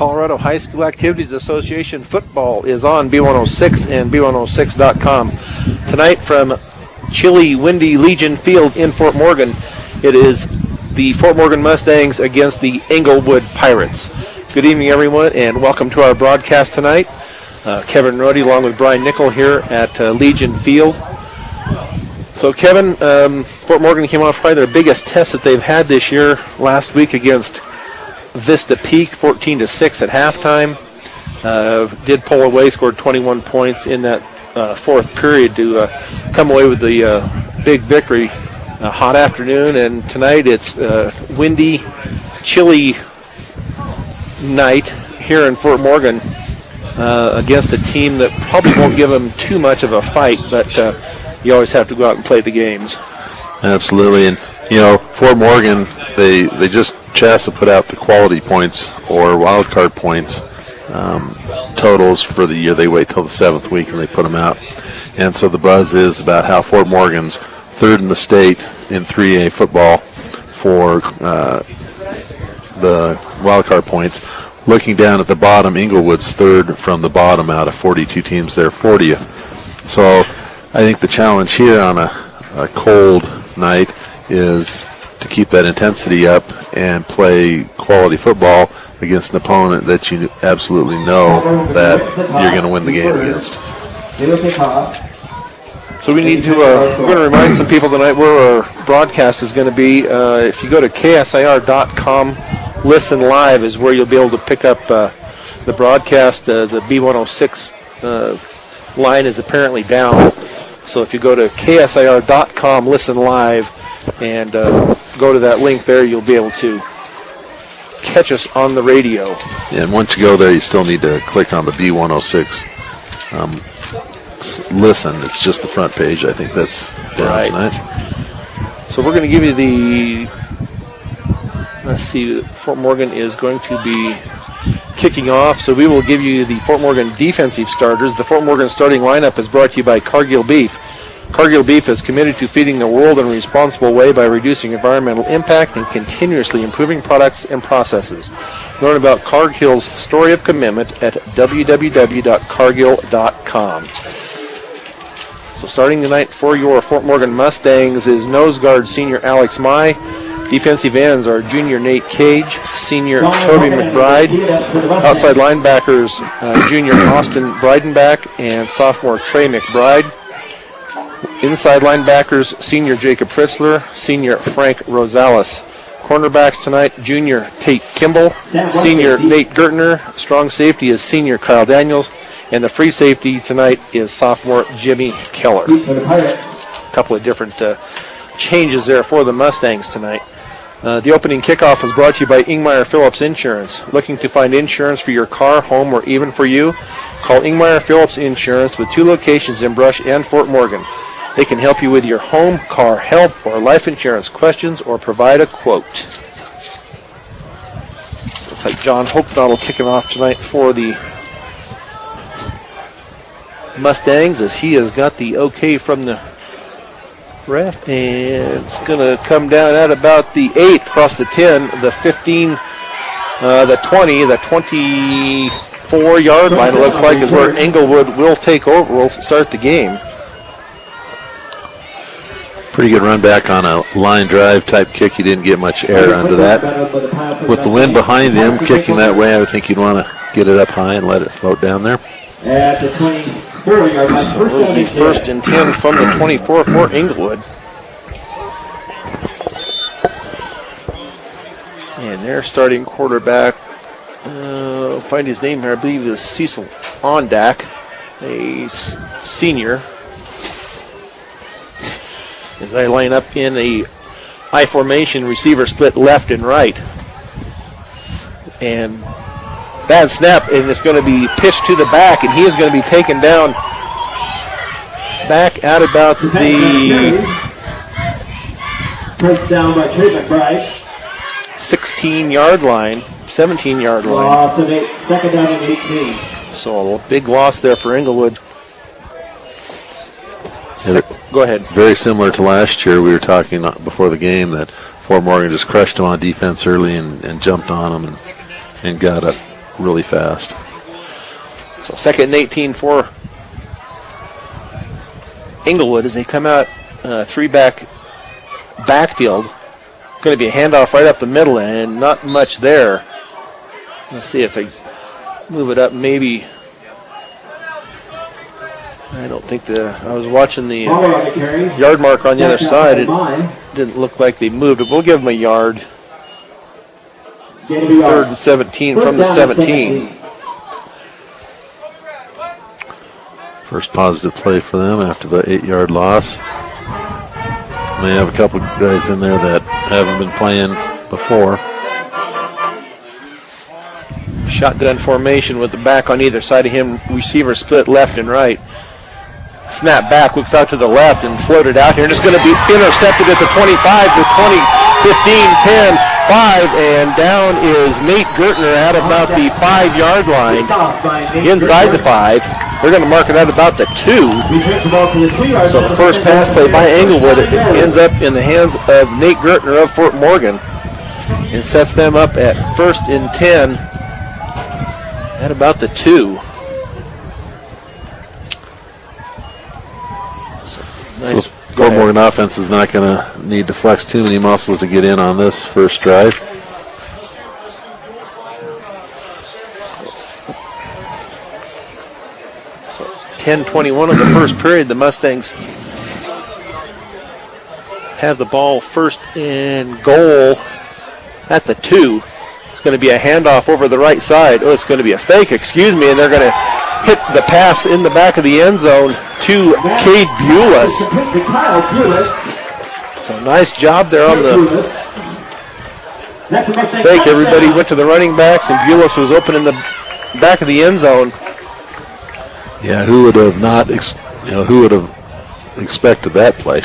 Colorado High School Activities Association football is on B106 and B106.com. Tonight from chilly, windy Legion Field in Fort Morgan, it is the Fort Morgan Mustangs against the Englewood Pirates. Good evening, everyone, and welcome to our broadcast tonight. Kevin Rohde along with Brian Nickel here at Legion Field. So, Kevin, Fort Morgan came off probably their biggest test that they've had this year last week against Vista Peak, 14-6 at halftime. Did pull away, scored 21 points in that fourth period to come away with the big victory. A hot afternoon, and tonight it's windy, chilly night here in Fort Morgan against a team that probably won't give them too much of a fight, but you always have to go out and play the games. Absolutely, and Fort Morgan, they just Chassa put out the quality points or wild card points totals for the year. They wait till the 7th week and they put them out, and so the buzz is about how Fort Morgan's third in the state in 3A football for the wild card points. Looking down at the bottom, Englewood's third from the bottom out of 42 teams. They're 40th. So I think the challenge here on a cold night is to keep that intensity up and play quality football against an opponent that you absolutely know that you're going to win the game against. So we need to, we're going to remind some people tonight where our broadcast is going to be. If you go to ksir.com, listen live is where you'll be able to pick up the broadcast. The B106 line is apparently down. So if you go to ksir.com, listen live, and go to that link there, you'll be able to catch us on the radio. Yeah, and once you go there, you still need to click on the B106 listen. It's just the front page. I think that's down tonight. So we're going to give you the, let's see, Fort Morgan is going to be kicking off. So we will give you the Fort Morgan defensive starters. The Fort Morgan starting lineup is brought to you by Cargill Beef. Cargill Beef is committed to feeding the world in a responsible way by reducing environmental impact and continuously improving products and processes. Learn about Cargill's story of commitment at www.cargill.com. So starting tonight for your Fort Morgan Mustangs is nose guard senior Alex Mai. Defensive ends are junior Nate Cage, senior Toby McBride. Outside linebackers, junior Austin Breidenbach and sophomore Trey McBride. Inside linebackers, senior Jacob Fritzler, senior Frank Rosales. Cornerbacks tonight, junior Tate Kimball, senior Nate Gertner. Strong safety is senior Kyle Daniels. And the free safety tonight is sophomore Jimmy Keller. A couple of different changes there for the Mustangs tonight. The opening kickoff is brought to you by Ingmeyer Phillips Insurance. Looking to find insurance for your car, home, or even for you? Call Ingmeyer Phillips Insurance with 2 locations in Brush and Fort Morgan. They can help you with your home, car, health, or life insurance questions or provide a quote. Looks like John Hochbottle kicking off tonight for the Mustangs as he has got the okay from the ref, and it's going to come down at about the 8, across the 10, the 15, the 20, the 24-yard line, it looks like, is where Englewood will take over, will start the game. Pretty good run back on a line drive type kick. He didn't get much air under that. With the wind behind him, kicking that way, I would think you'd want to get it up high and let it float down there. At the 24-yard line, So it will be first and 10 from the 24 for Englewood. And their starting quarterback, find his name here, I believe it is Cecil Ondak, a senior. As they line up in a I formation, receiver split left and right. And bad snap, and it's going to be pitched to the back, and he is going to be taken down back at about the first down by Trey McBride. 16-yard line, 17-yard line. Loss of 8, second down and 18. So a big loss there for Englewood. Go ahead. Very similar to last year. We were talking before the game that Fort Morgan just crushed them on defense early and jumped on them and got really fast. So 2nd and 18 for Englewood as they come out 3-back backfield. Going to be a handoff right up the middle and not much there. Let's see if they move it up maybe. I don't think I was watching the yard marker on the other side. It didn't look like they moved it. We'll give them a yard. 3rd and 17 from the 17. First positive play for them after the 8-yard loss. They have a couple guys in there that haven't been playing before. Shotgun formation with the back on either side of him. Receiver split left and right. Snap back, looks out to the left and floated out here. And it's going to be intercepted at the 25, the 20, 15, 10, 5. And down is Nate Gertner at about the 5-yard line. Inside the 5. They're going to mark it out about the 2. So the first pass play by Englewood ends up in the hands of Nate Gertner of Fort Morgan and sets them up at 1st and 10 at about the 2. So Fort Morgan offense is not going to need to flex too many muscles to get in on this first drive. So 10:21 of the first period, the Mustangs have the ball 1st and goal at the 2. It's going to be a handoff over the right side. Oh, it's going to be a fake, excuse me, and they're going to hit the pass in the back of the end zone to Cade Bulis. So nice job there on the fake. Everybody went to the running backs, and Bulis was open in the back of the end zone. Yeah, who would have not? Who would have expected that play?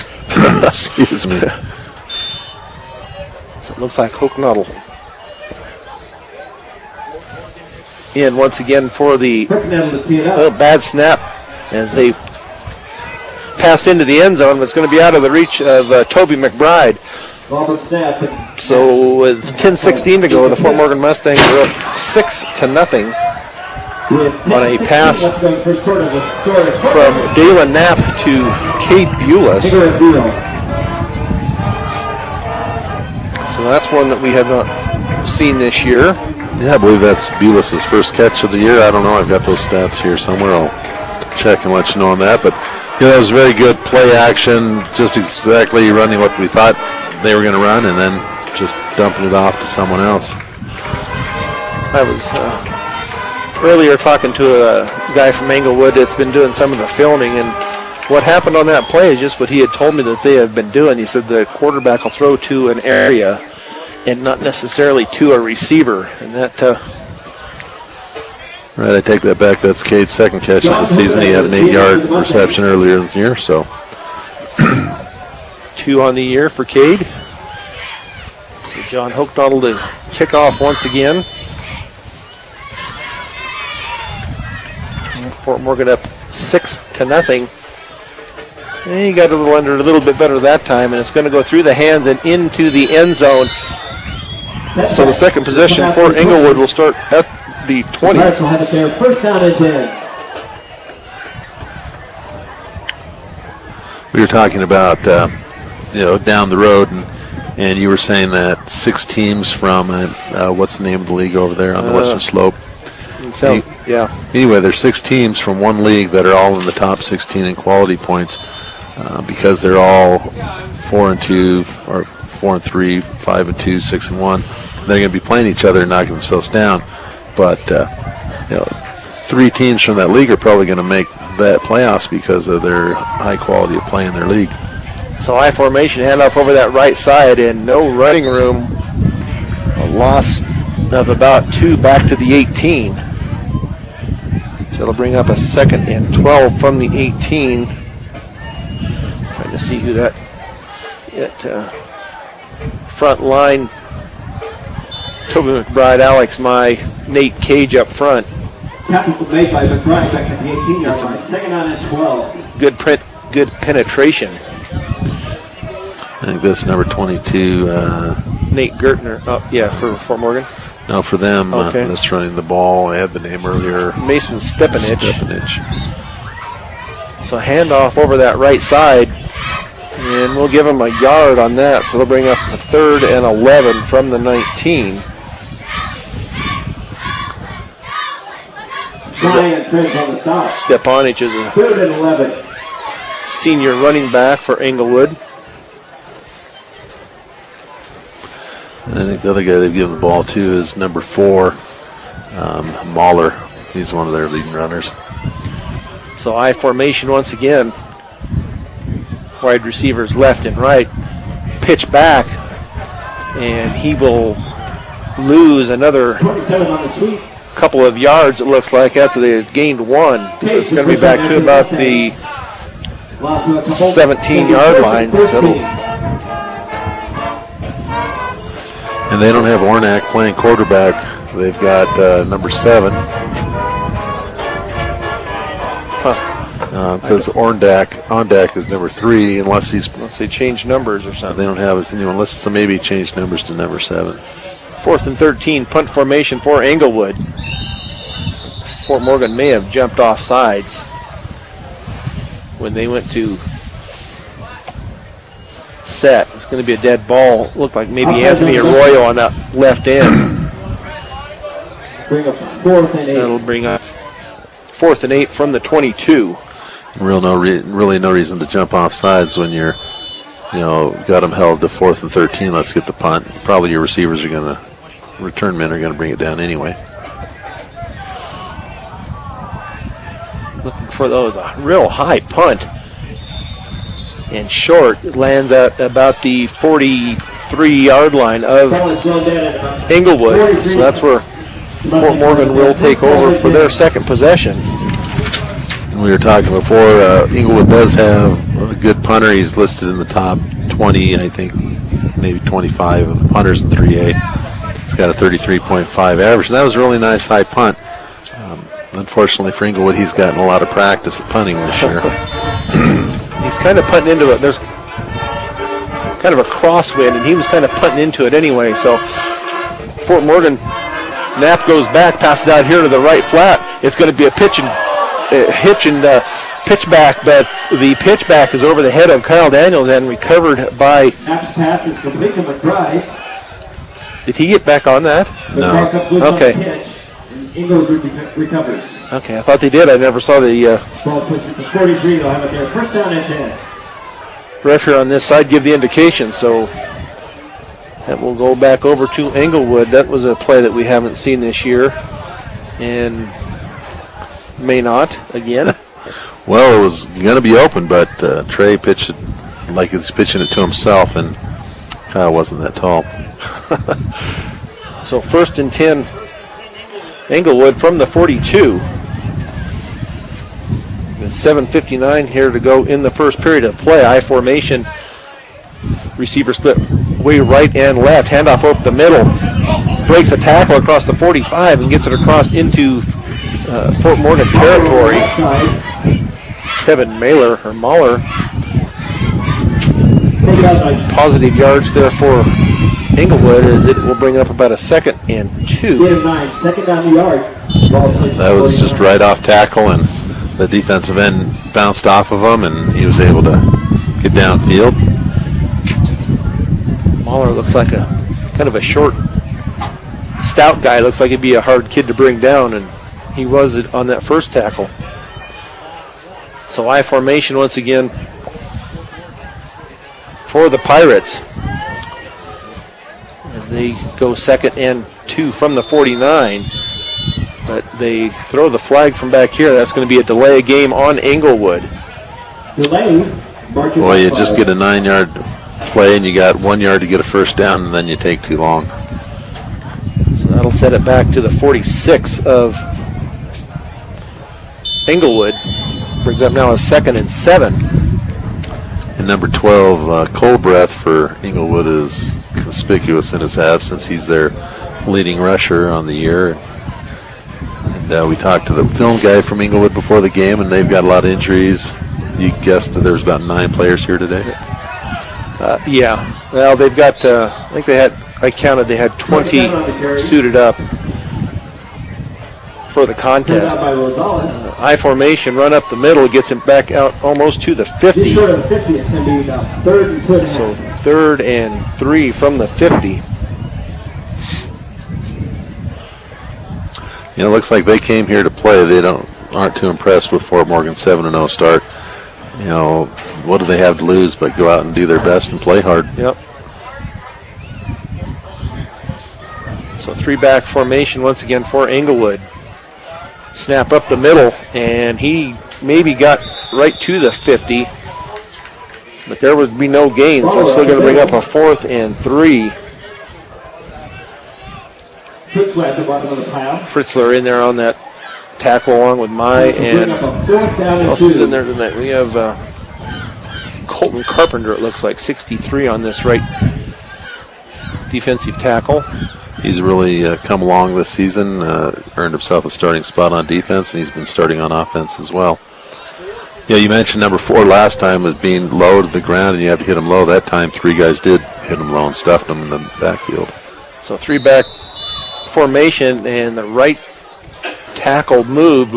Excuse me. So it looks like Hooknuddle in once again for the bad snap as they pass into the end zone, but it's going to be out of the reach of Toby McBride. So with 10:16 to go, the Fort Morgan Mustangs are up 6-0 on a pass from Dalen Knapp to Cade Bulis. So that's one that we have not seen this year. Yeah, I believe that's Bulis' first catch of the year. I don't know. I've got those stats here somewhere. I'll check and let you know on that. But that was very good play action, just exactly running what we thought they were going to run, and then just dumping it off to someone else. I was earlier talking to a guy from Englewood that's been doing some of the filming, and what happened on that play is just what he had told me that they have been doing. He said the quarterback will throw to an area and not necessarily to a receiver, and that. Right, I take that back. That's Cade's second catch of the season. He had an 8-yard reception earlier this year, so 2 on the year for Cade. So John Hooknuddle to kick off once again. And Fort Morgan up 6-0. And he got a little bit better that time, and it's going to go through the hands and into the end zone. So the second possession for Englewood will start at the 20. First down and 10. we were talking about down the road, and you were saying that 6 teams from what's the name of the league over there on the Western Slope? So, yeah. Anyway, there's 6 teams from one league that are all in the top 16 in quality points because they're all 4-2 or 4-3, 5-2, 6-1. They're going to be playing each other and knocking themselves down. But 3 teams from that league are probably going to make that playoffs because of their high quality of play in their league. So high formation, handoff over that right side, and no running room. A loss of about 2 back to the 18. So it'll bring up a 2nd and 12 from the 18. Trying to see who that front line. Toby McBride, Alex Mai, Nate Cage up front. Tackle made by McBride back at the 18-yard line. 2nd down and 12. Good penetration. I think that's number 22. Nate Gertner, for Fort Morgan. Now for them, Okay. that's running the ball. I had the name earlier. Mason Stepanich. Stepanich. So handoff over that right side, and we'll give them a yard on that. So they'll bring up a 3rd and 11 from the 19. Brian Prince on the stop. Stepanich is a 3rd and 11. senior running back for Englewood. And I think the other guy they've given the ball to is number 4, Mahler. He's one of their leading runners. So I formation once again. Wide receivers left and right. Pitch back, and he will lose another 27 on the sweep. couple of yards, it looks like, after they had gained 1. So it's going to be back to about the 17-yard line. So And they don't have Ornak playing quarterback. They've got number 7. Because Ondak is number 3, unless they change numbers or they something. don't have it, unless so maybe change numbers to number 7. 4th and 13, punt formation for Englewood. Fort Morgan may have jumped off sides when they went to set. It's going to be a dead ball. Looked like maybe Anthony Arroyo on that left end. Bring up 4th and 8. So that'll bring up 4th and 8 from the 22. Really no reason to jump off sides when you're, got them held to 4th and 13. Let's get the punt. Probably your receivers are going to, return men are going to bring it down anyway. Looking for those, a real high punt. And short, it lands at about the 43-yard line of Englewood. So that's where Fort Morgan will take over for their second possession. We were talking before, Englewood does have a good punter. He's listed in the top 20, I think, maybe 25 of the punters in 3A. He's got a 33.5 average. And that was a really nice high punt. Unfortunately for Englewood, he's gotten a lot of practice at punting this year. He's kind of punting into it. There's kind of a crosswind, and he was kind of punting into it anyway. So Fort Morgan, Knapp goes back, passes out here to the right flat. It's going to be a hitch and pitch back, but the pitch back is over the head of Kyle Daniels and recovered by. Knapp's pass is complete to McBride. Did he get back on that? No. Okay. Englewood recovers. Okay, I thought they did. I never saw the Ball pushes to 43. They'll have it there. 1st down and 10. ref here on this side give the indication. So that will go back over to Englewood. That was a play that we haven't seen this year, and may not again. Well, it was going to be open, but Trey pitched it like he's pitching it to himself, and Kyle wasn't that tall. So 1st and 10, Englewood from the 42. And 7:59 here to go in the first period of play. I formation. Receiver split way right and left. Handoff over the middle. Breaks a tackle across the 45 and gets it across into Fort Morgan territory. Kevin Mahler. Positive yards there for Englewood, as it will bring up about a 2nd and 2. Get him 9. 2nd down the yard. That was just right off tackle, and the defensive end bounced off of him, and he was able to get downfield. Mahler looks like a kind of a short, stout guy. Looks like he'd be a hard kid to bring down, and he was on that first tackle. So I formation once again for the Pirates as they go 2nd and 2 from the 49. But they throw the flag from back here. That's going to be a delay game on Englewood. Delay. Boy, you just get a 9-yard play, and you got 1 yard to get a first down, and then you take too long. So that'll set it back to the 46 of Englewood. Brings up now a 2nd and 7. And number 12, Colbreth for Englewood, is conspicuous in his absence. He's their leading rusher on the year. And we talked to the film guy from Englewood before the game, and they've got a lot of injuries. You guessed that there's about 9 players here today? Yeah. Well, they've got, I think they had I counted they had 20 suited up for the contest. I formation, run up the middle, gets him back out almost to the 50. So 3rd and 3 from the 50. It looks like they came here to play. They aren't too impressed with Fort Morgan's 7-0 start. What do they have to lose but go out and do their best and play hard? Yep. So 3-back formation once again for Englewood. Snap up the middle, and he maybe got right to the 50, but there would be no gain, so it's still going to bring up a 4th and 3. Fritzler in there on that tackle along with Mai, and who else is in there tonight? We have Colton Carpenter, it looks like, 63 on this right defensive tackle. He's really come along this season, earned himself a starting spot on defense, and he's been starting on offense as well. Yeah, you mentioned number 4 last time was being low to the ground, and you have to hit him low. That time, 3 guys did hit him low and stuffed him in the backfield. So 3-back formation, and the right tackle moved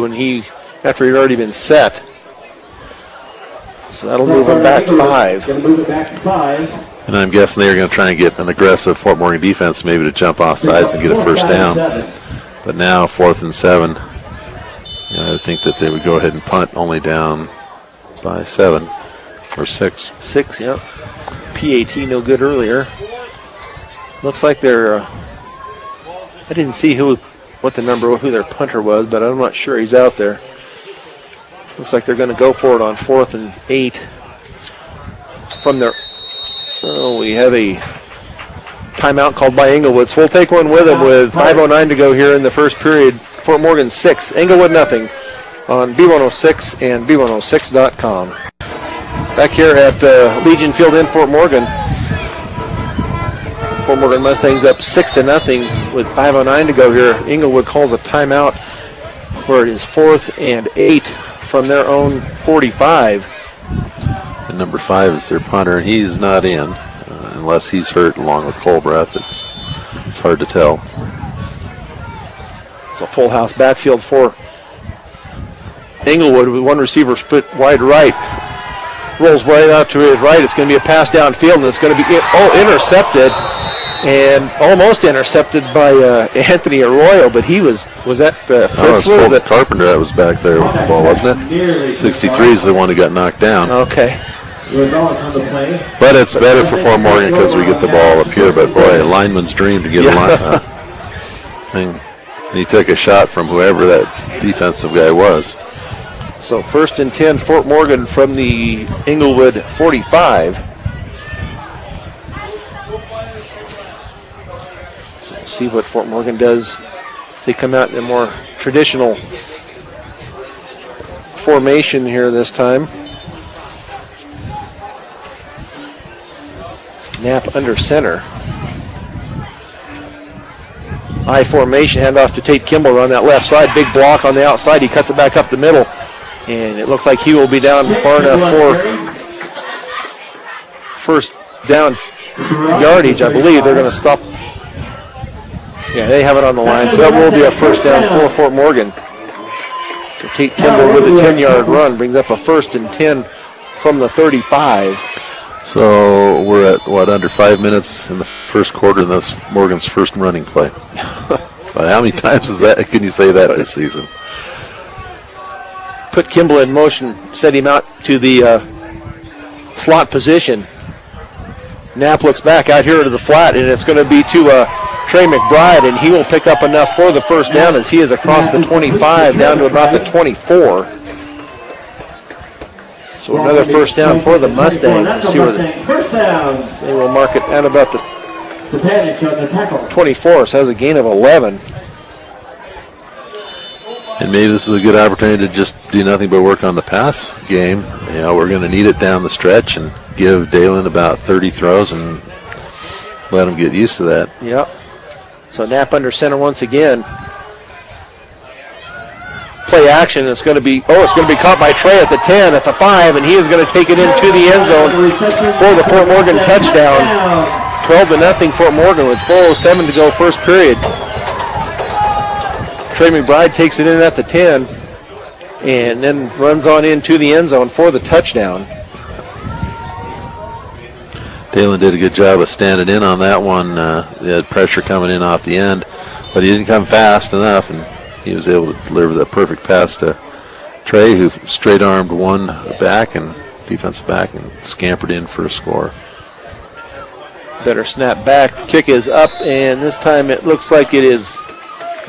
after he'd already been set. So that'll move him back 5. And I'm guessing they're going to try and get an aggressive Fort Morgan defense maybe to jump off sides and get a first down. But now 4th and 7, I think that they would go ahead and punt, only down by 7 or 6. 6, yep. PAT no good earlier. Looks like they're I didn't see who their punter was, but I'm not sure he's out there. Looks like they're going to go for it on 4th and 8 from their. We have a timeout called by Englewood, so we'll take one with them with 5:09 to go here in the first period. Fort Morgan 6, Englewood nothing on B106 and B106.com. Back here at Legion Field in Fort Morgan. Fort Morgan Mustangs up 6-0 with 5:09 to go here. Englewood calls a timeout where it is 4th and 8 from their own 45. And number 5 is their punter, and he's not in unless he's hurt along with Colbreth. It's hard to tell. It's a full house backfield for Englewood with one receiver split wide right. Rolls right out to his right. It's going to be a pass downfield, and it's going to be intercepted. And almost intercepted by Anthony Arroyo, but he was that Fritzler? That Carpenter that was back there with the ball, wasn't it? 63 is the one who got knocked down. Okay. But it's better for Fort Morgan because we get the ball up here. But boy, a lineman's dream to get a line. And he took a shot from whoever that defensive guy was. So 1st and 10, Fort Morgan from the Englewood 45. See what Fort Morgan does. They come out in a more traditional formation here this time. Knapp under center. I formation, handoff to Tate Kimball on that left side. Big block on the outside. He cuts it back up the middle. And it looks like he will be down far enough for first down yardage. I believe they're going to stop. Yeah, they have it on the line, so that will be a first down for Fort Morgan. So Tate Kimball with a 10-yard run brings up a 1st and 10 from the 35. So we're at, under 5 minutes in the first quarter, and that's Morgan's first running play. How many times can you say that this season? Put Kimball in motion, set him out to the slot position. Knapp looks back out here to the flat, and it's going to be to Trey McBride, and he will pick up enough for the first down as he is across the 25 down to about the 24. So another first down for the Mustangs. Let's see where they will mark it at about the 24, so has a gain of 11. And maybe this is a good opportunity to just do nothing but work on the pass game. We're going to need it down the stretch and give Dalen about 30 throws and let him get used to that. Yep. So Knapp under center once again. Play action. It's going to be caught by Trey at the 10, at the 5, and he is going to take it into the end zone for the Fort Morgan touchdown. 12-0 Fort Morgan with 4:07 to go first period. Trey McBride takes it in at the 10 and then runs on into the end zone for the touchdown. Dalen did a good job of standing in on that one. They had pressure coming in off the end, but he didn't come fast enough, and he was able to deliver the perfect pass to Trey, who straight-armed one back and defensive back and scampered in for a score. Better snap back. The kick is up, and this time it looks like it is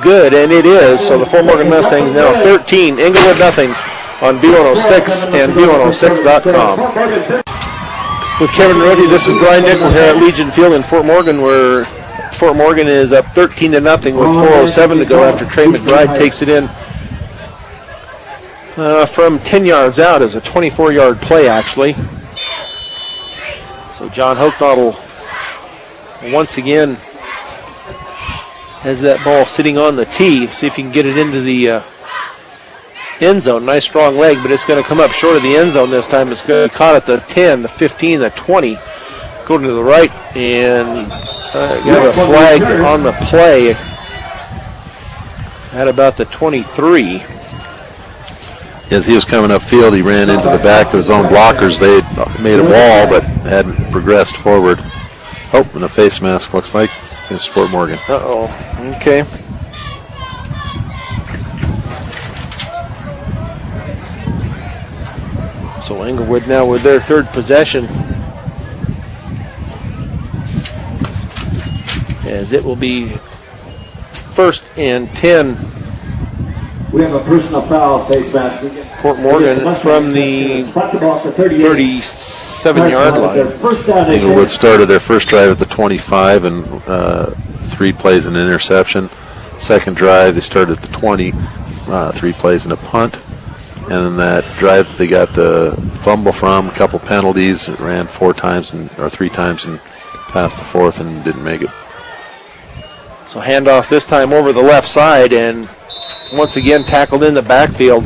good, and it is. So the Fort Morgan Mustangs now 13, Englewood nothing on B106 and B106.com. With Kevin Rohde, this is Brian Nickel here at Legion Field in Fort Morgan, where Fort Morgan is up 13-0 with 4:07 to go after Trey McBride takes it in from 10 yards out as a 24-yard play, actually. So John Hochnaudel once again has that ball sitting on the tee. See if he can get it into the end zone. Nice strong leg, but it's going to come up short of the end zone this time. It's going to be caught at the 10, the 15, the 20. Going to the right, and got a flag on the play at about the 23. As he was coming upfield, he ran into the back of his own blockers. They had made a wall, but hadn't progressed forward. Oh, and a face mask, looks like, against Fort Morgan. Uh-oh. Okay. So Englewood now with their third possession, as it will be 1st and 10. We have a personal foul, face mask. Fort Morgan from the 37-yard line. Englewood started their first drive at the 25 and 3 plays and an interception. Second drive, they started at the 20, 3 plays and a punt. And then that drive they got the fumble from, a couple penalties. It ran 3 times and passed the fourth and didn't make it. So handoff this time over the left side, and once again tackled in the backfield.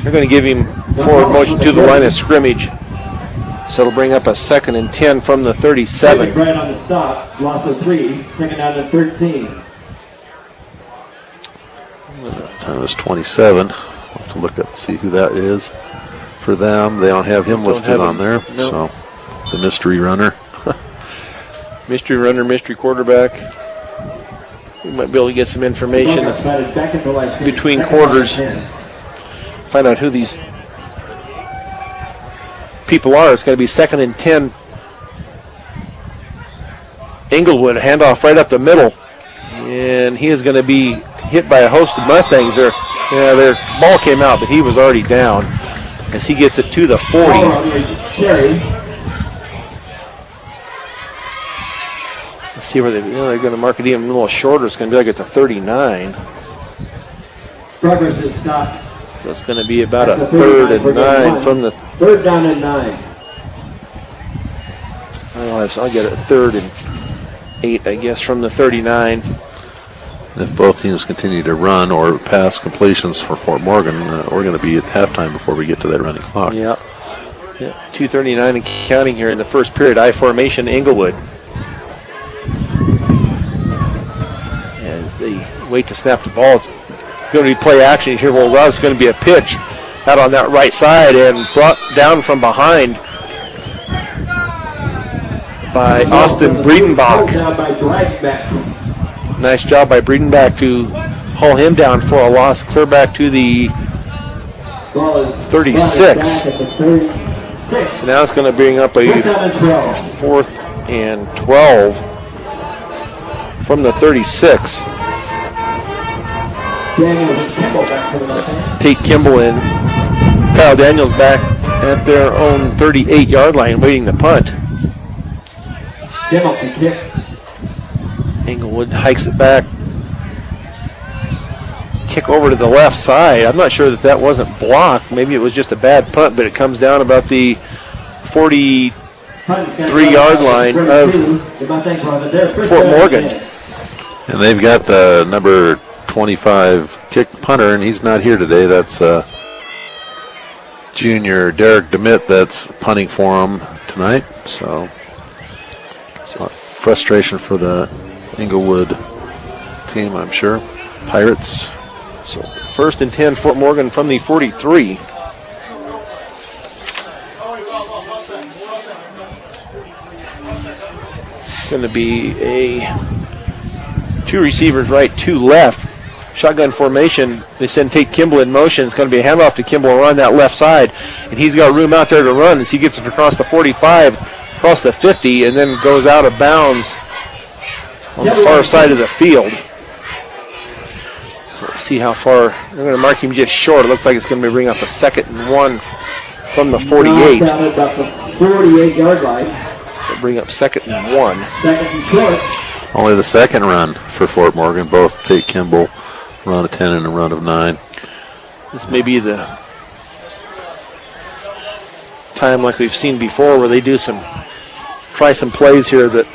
They're going to give him forward motion to the line of scrimmage. So it'll bring up a 2nd and 10 from the 37. Right on the stop, loss of 3, 2nd down to 13. Time was 27. We'll have to look up and see who that is for them. They don't have him listed on there. Nope. So the mystery runner. Mystery runner, mystery quarterback. We might be able to get some information between quarters. Find out who these people are. It's going to be 2nd and 10. Englewood, handoff right up the middle. And he is going to be hit by a host of Mustangs. Their ball came out, but he was already down as he gets it to the 40. Let's see where they're going to mark it even a little shorter. It's going to be like at the 39. Progress is stopped. So it's going to be about a 3rd and 9 from the 3rd down and 9. I'll get a 3rd and 8, I guess, from the 39. And if both teams continue to run or pass completions for Fort Morgan, we're going to be at halftime before we get to that running clock. Yeah. 2:39 and counting here in the first period. I formation Englewood. As they wait to snap the ball, it's going to be play action here. Well, it's going to be a pitch out on that right side and brought down from behind by Austin Breedenbach. Nice job by Breedenbach to haul him down for a loss, clear back to the 36. So now it's going to bring up a 4th and 12 from the 36. Tate Kimball and Kyle Daniels back at their own 38-yard line waiting to punt. Englewood hikes it back. Kick over to the left side. I'm not sure that wasn't blocked. Maybe it was just a bad punt, but it comes down about the 43-yard line of Fort Morgan. And they've got the number 25 kick punter, and he's not here today. That's junior Derek DeMitt that's punting for him tonight. So frustration for the Englewood team, I'm sure. Pirates. So 1st and 10, Fort Morgan from the 43. Going to be a 2 receivers right, 2 left. Shotgun formation. They send Tate Kimball in motion. It's going to be a handoff to Kimball around that left side. And he's got room out there to run as he gets it across the 45, across the 50, and then goes out of bounds on the far side of the field. So let's see how far. They're going to mark him just short. It looks like it's going to bring up a 2nd and 1 from the 48. Down at about the 48-yard line. So bring up 2nd and 1. 2nd and short. Only the 2nd run for Fort Morgan. Both Tate Kimball run of 10 and a run of 9. This may be the time like we've seen before where they try some plays here that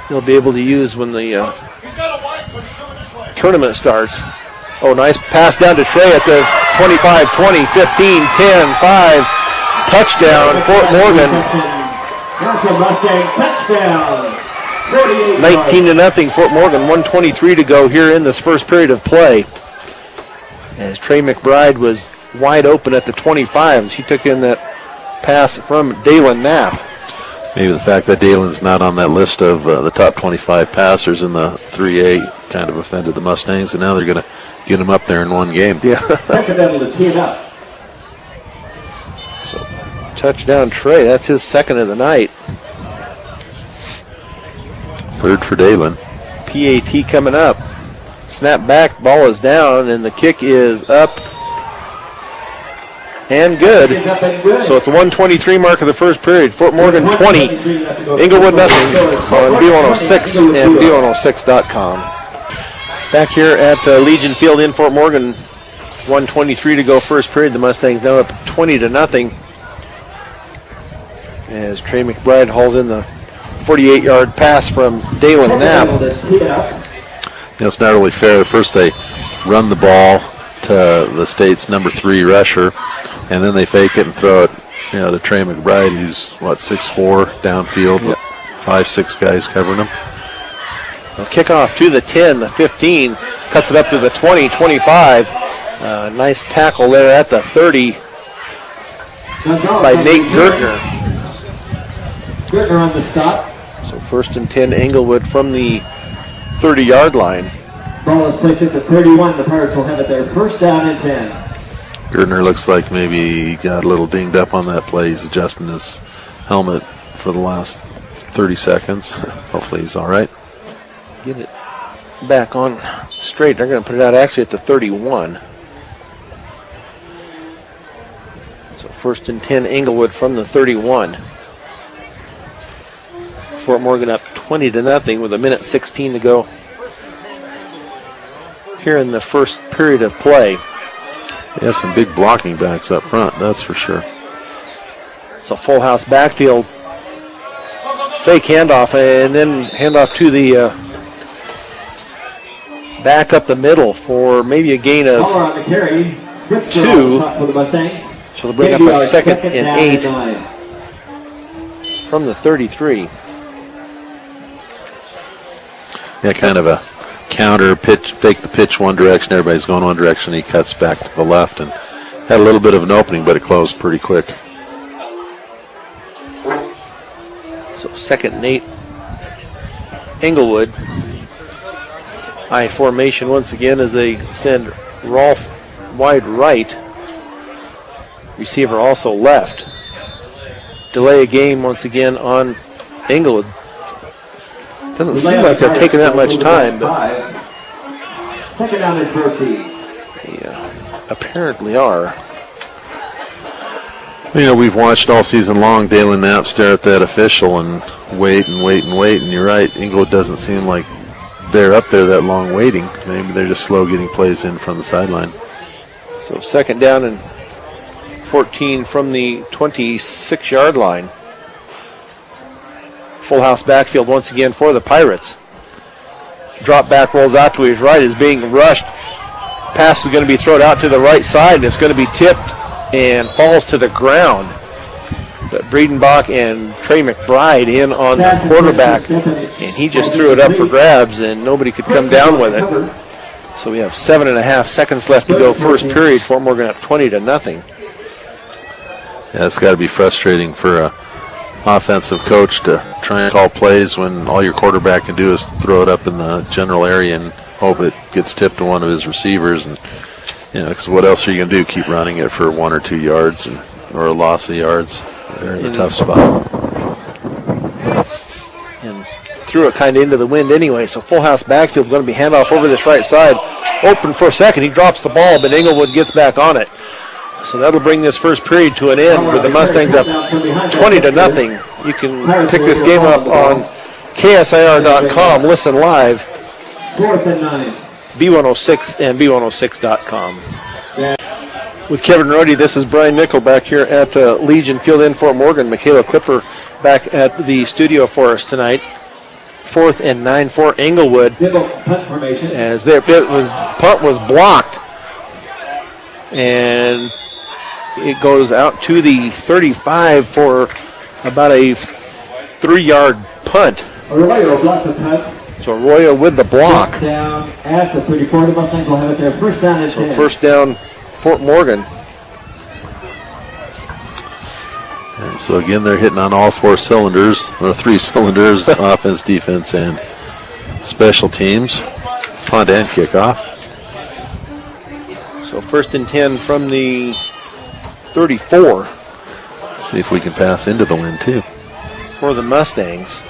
they'll be able to use when the tournament starts. Oh, nice pass down to Trey at the 25, 20, 15, 10, 5. Touchdown, Fort Morgan. Mustang touchdown. 19-0, Fort Morgan. 1:23 to go here in this first period of play. As Trey McBride was wide open at the 25 as he took in that pass from Dalen Knapp. Maybe the fact that Dalen's not on that list of the top 25 passers in the 3A kind of offended the Mustangs, and now they're going to get him up there in one game. Yeah. To tee it up. So, touchdown Trey. That's his 2nd of the night. 3rd for Dalen. PAT coming up. Snap back, ball is down, and the kick is up and good. So at the 1:23 mark of the first period, Fort Morgan 20, Englewood nothing on B106 and B106.com. Back here at Legion Field in Fort Morgan, 1:23 to go first period. The Mustangs now up 20-0 as Trey McBride hauls in the 48-yard pass from Dalen Knapp. It's not really fair. First they run the ball to the state's number 3 rusher, and then they fake it and throw it to Trey McBride, who's, 6'4", downfield with 5-6 guys covering him. Kickoff to the 10, the 15, cuts it up to the 20, 25. Nice tackle there at the 30 by Nate Gertner. Gertner on the stop. So 1st and 10, Englewood from the 30-yard line. Ball is placed at the 31. The Pirates will have it there. 1st down and 10. Gertner looks like maybe he got a little dinged up on that play. He's adjusting his helmet for the last 30 seconds. Hopefully he's all right. Get it back on straight. They're going to put it out actually at the 31. So 1st and 10, Englewood from the 31. Fort Morgan up 20-0 with 1:16 to go here in the first period of play. They have some big blocking backs up front, that's for sure. So full house backfield. Fake handoff and then handoff to the back up the middle for maybe a gain of 2. So they'll bring up a 2nd and 8 from the 33. Yeah, kind of a counter pitch, fake the pitch one direction, everybody's going one direction, he cuts back to the left and had a little bit of an opening, but it closed pretty quick. So 2nd and 8, Englewood. I formation once again as they send Rolfe wide right. Receiver also left. Delay a game once again on Englewood. Doesn't seem like they're taking that much time, but 2nd down and 13. Yeah, apparently are. We've watched all season long Dalen Knapp stare at that official and wait, and you're right, Englewood doesn't seem like they're up there that long waiting. Maybe they're just slow getting plays in from the sideline. So 2nd down and 14 from the 26-yard line. Full house backfield once again for the Pirates. Drop back rolls out to his right, is being rushed. Pass is going to be thrown out to the right side, and it's going to be tipped and falls to the ground. But Breedenbach and Trey McBride in on the quarterback, and he just threw it up for grabs, and nobody could come down with it. So we have 7.5 seconds left to go first period. Fort Morgan up 20-0. Yeah, it's got to be frustrating for a offensive coach to try and call plays when all your quarterback can do is throw it up in the general area and hope it gets tipped to one of his receivers. And because what else are you going to do? Keep running it for 1 or 2 yards or a loss of yards? They're in a tough spot. And threw it kind of into the wind anyway, so full house backfield going to be handoff over this right side. Open for a second. He drops the ball, but Englewood gets back on it. So that'll bring this first period to an end with the Mustangs up 20-0. You can pick this game up on KSIR.com. Listen live. 4th and 9. B106 and B106.com. With Kevin Rohde, this is Brian Nickel back here at Legion Field in Fort Morgan. Michaela Clipper back at the studio for us tonight. 4th and 9 for Englewood. As their punt was blocked. And it goes out to the 35 for about a 3-yard punt. Arroyo blocked the punt. So Arroyo with the block. Down at the 34. The Mustangs will have it there. First down and 10. First down, Fort Morgan. And so again, they're hitting on all 4 cylinders, or 3 cylinders, offense, defense, and special teams. Punt and kickoff. So first and 10 from the 34. See if we can pass into the wind too. For the Mustangs.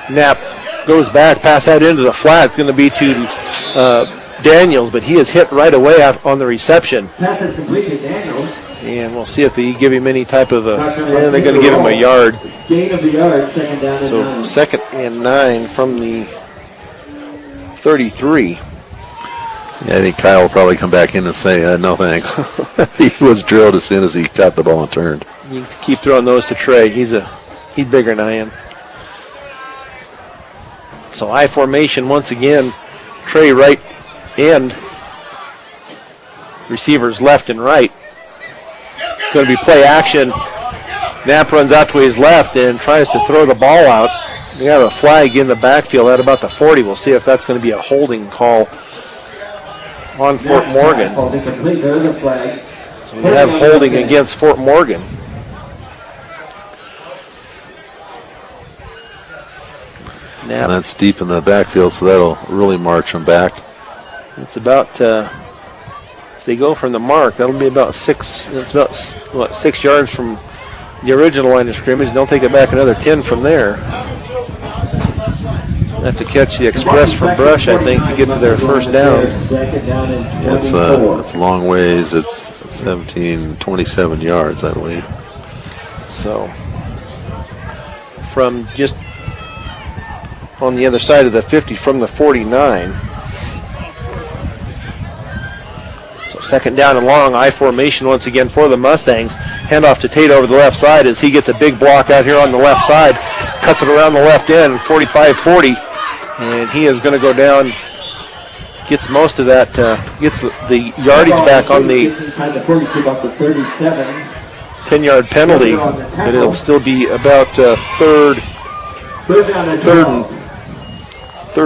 Knapp goes back, pass out into the flat. It's going to be to Daniels, but he is hit right away out on the reception. Pass is complete to Daniels. And we'll see if they give him any type of they're going to give him a yard. Gain of the yard, second down and 9. So 2nd and 9 from the 33. Yeah, I think Kyle will probably come back in and say, no thanks. He was drilled as soon as he got the ball and turned. You keep throwing those to Trey. He's bigger than I am. So I formation once again. Trey right end. Receivers left and right. It's going to be play action. Knapp runs out to his left and tries to throw the ball out. We have a flag in the backfield at about the 40. We'll see if that's going to be a holding call on Fort Morgan. There is a flag. So we have holding against Fort Morgan. And that's deep in the backfield, so that'll really march them back. It's about, if they go from the mark, that'll be about 6 yards from the original line of scrimmage. They'll take it back another 10 from there. Have to catch the express from Brush, I think, to get to their first down. Yeah, it's a long ways. It's 27 yards, I believe. So from just on the other side of the 50 from the 49. So 2nd down and long, I formation once again for the Mustangs. Handoff to Tate over the left side as he gets a big block out here on the left side. Cuts it around the left end, 45-40. And he is going to go down, gets most of that, gets the yardage back on the 10-yard penalty. But it'll still be about third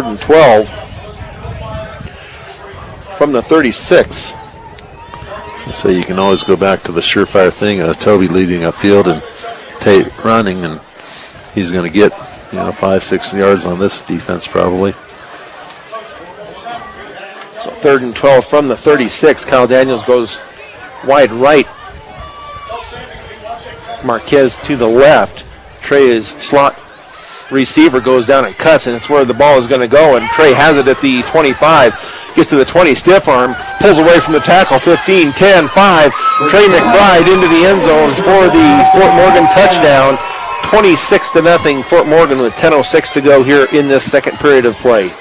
and 12 from the 36. So you can always go back to the surefire thing, Toby leading upfield and Tate running, and he's going to get 5-6 yards on this defense probably. So 3rd and 12 from the 36. Kyle Daniels goes wide right. Marquez to the left. Trey is slot receiver, goes down and cuts, and it's where the ball is going to go, and Trey has it at the 25. Gets to the 20, stiff arm, pulls away from the tackle, 15, 10, 5. Trey McBride into the end zone for the Fort Morgan touchdown. 26-0 Fort Morgan with 10:06 to go here in this second period of play.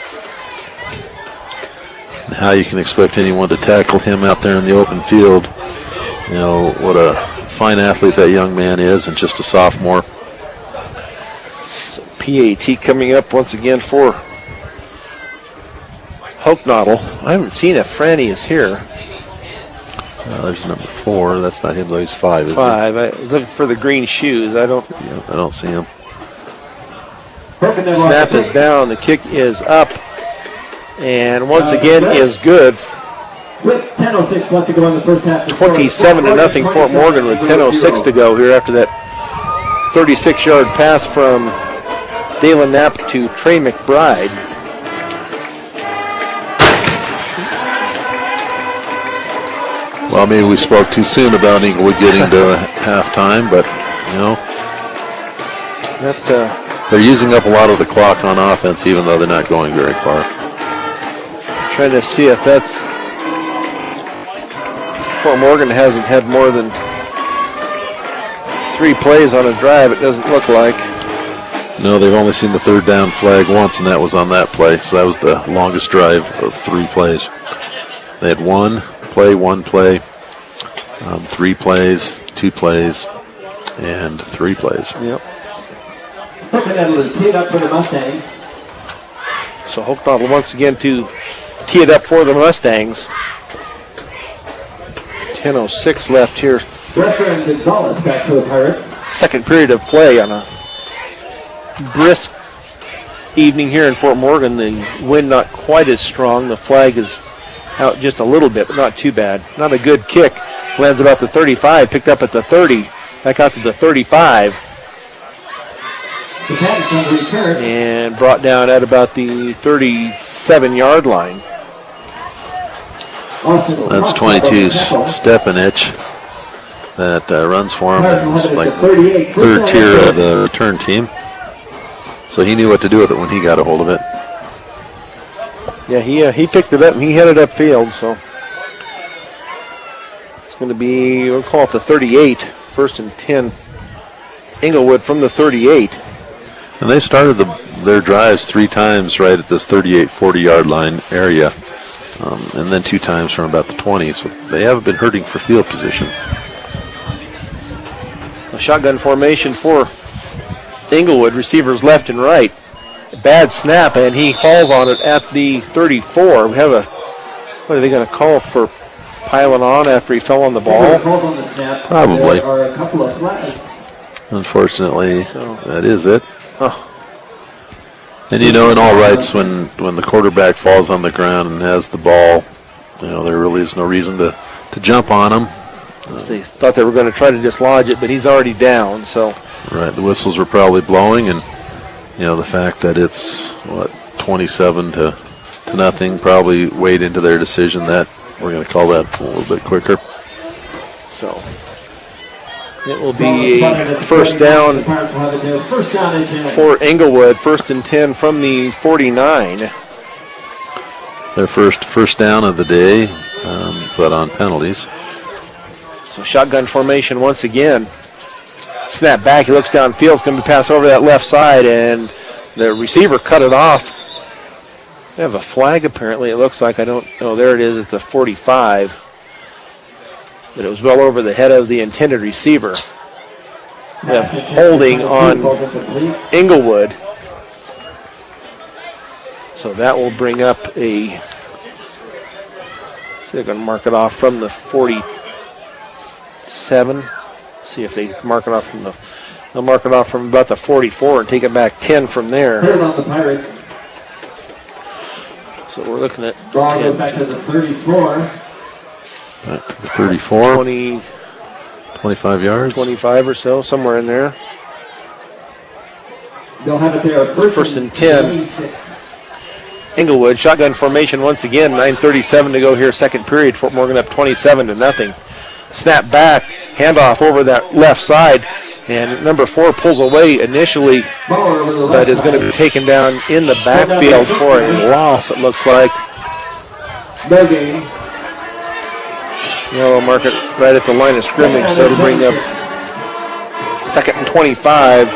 How you can expect anyone to tackle him out there in the open field. What a fine athlete that young man is, and just a sophomore. So PAT coming up once again for Hokenottle. I haven't seen if Franny is here. There's number 4. That's not him, though. He's 5, isn't 5. I was looking for the green shoes. he? Yeah, I don't see him. Snap is down. The kick is up. And once again is good. With 10:06 left to go in the first half. 27-0 Fort Morgan with 10:06 to go here after that 36-yard pass from Dalen Knapp to Trey McBride. Well, maybe we spoke too soon about Englewood getting to halftime, but, they're using up a lot of the clock on offense, even though they're not going very far. Trying to see if that's... Fort Morgan hasn't had more than 3 plays on a drive, it doesn't look like. No, they've only seen the third down flag once, and that was on that play. So that was the longest drive of 3 plays. They had 1 play, 3 plays, 2 plays, and 3 plays. Yep. Teed up for the Mustangs. So Hochbottle once again to tee it up for the Mustangs. 10:06 left here. Dresser and Gonzalez back to the Pirates. Second period of play on a brisk evening here in Fort Morgan. The wind not quite as strong. The flag is out just a little bit, but not too bad. Not a good kick. Lands about the 35, picked up at the 30, back out to the 35. And brought down at about the 37-yard line. That's 22 Stepanich that runs for him. It's like the 3rd tier of the return team. So he knew what to do with it when he got a hold of it. Yeah, he picked it up and he headed upfield. So it's going to be, we'll call it the 38, 1st and 10. Englewood from the 38. And they started their drives 3 times right at this 38, 40-yard line area. And then 2 times from about the 20. So they haven't been hurting for field position. A shotgun formation for Englewood, receivers left and right. Bad snap, and he falls on it at the 34. We have what are they going to call for piling on after he fell on the ball? Probably. Unfortunately, that is it. Oh. And in all rights, when the quarterback falls on the ground and has the ball, there really is no reason to jump on him. They thought they were going to try to dislodge it, but he's already down. So right, the whistles were probably blowing, and the fact that it's 27 to nothing probably weighed into their decision that we're going to call that a little bit quicker. So it will be a first down for Englewood, 1st and 10 from the 49. Their first down of the day, but on penalties. So shotgun formation once again. Snap back, he looks downfield, it's going to be passed over that left side, and the receiver cut it off. They have a flag apparently, it looks like. I don't know, there it is at the 45. But it was well over the head of the intended receiver. We have holding on Englewood. So that will bring up a, so they're going to mark it off from the 47. See if they mark it off from they'll mark it off from about the 44 and take it back 10 from there. So we're looking at 10. Back to the 34. Back to the 34. 25 yards. 25 or so, somewhere in there. They'll have it there. First and 10. Englewood, shotgun formation once again. 9:37 to go here, second period. Fort Morgan up 27-0. Snap back, handoff over that left side, and number 4 pulls away initially, but is going to be taken down in the backfield for a loss, it looks like. No gain. Yellow mark it right at the line of scrimmage, so it'll bring up 2nd and 25.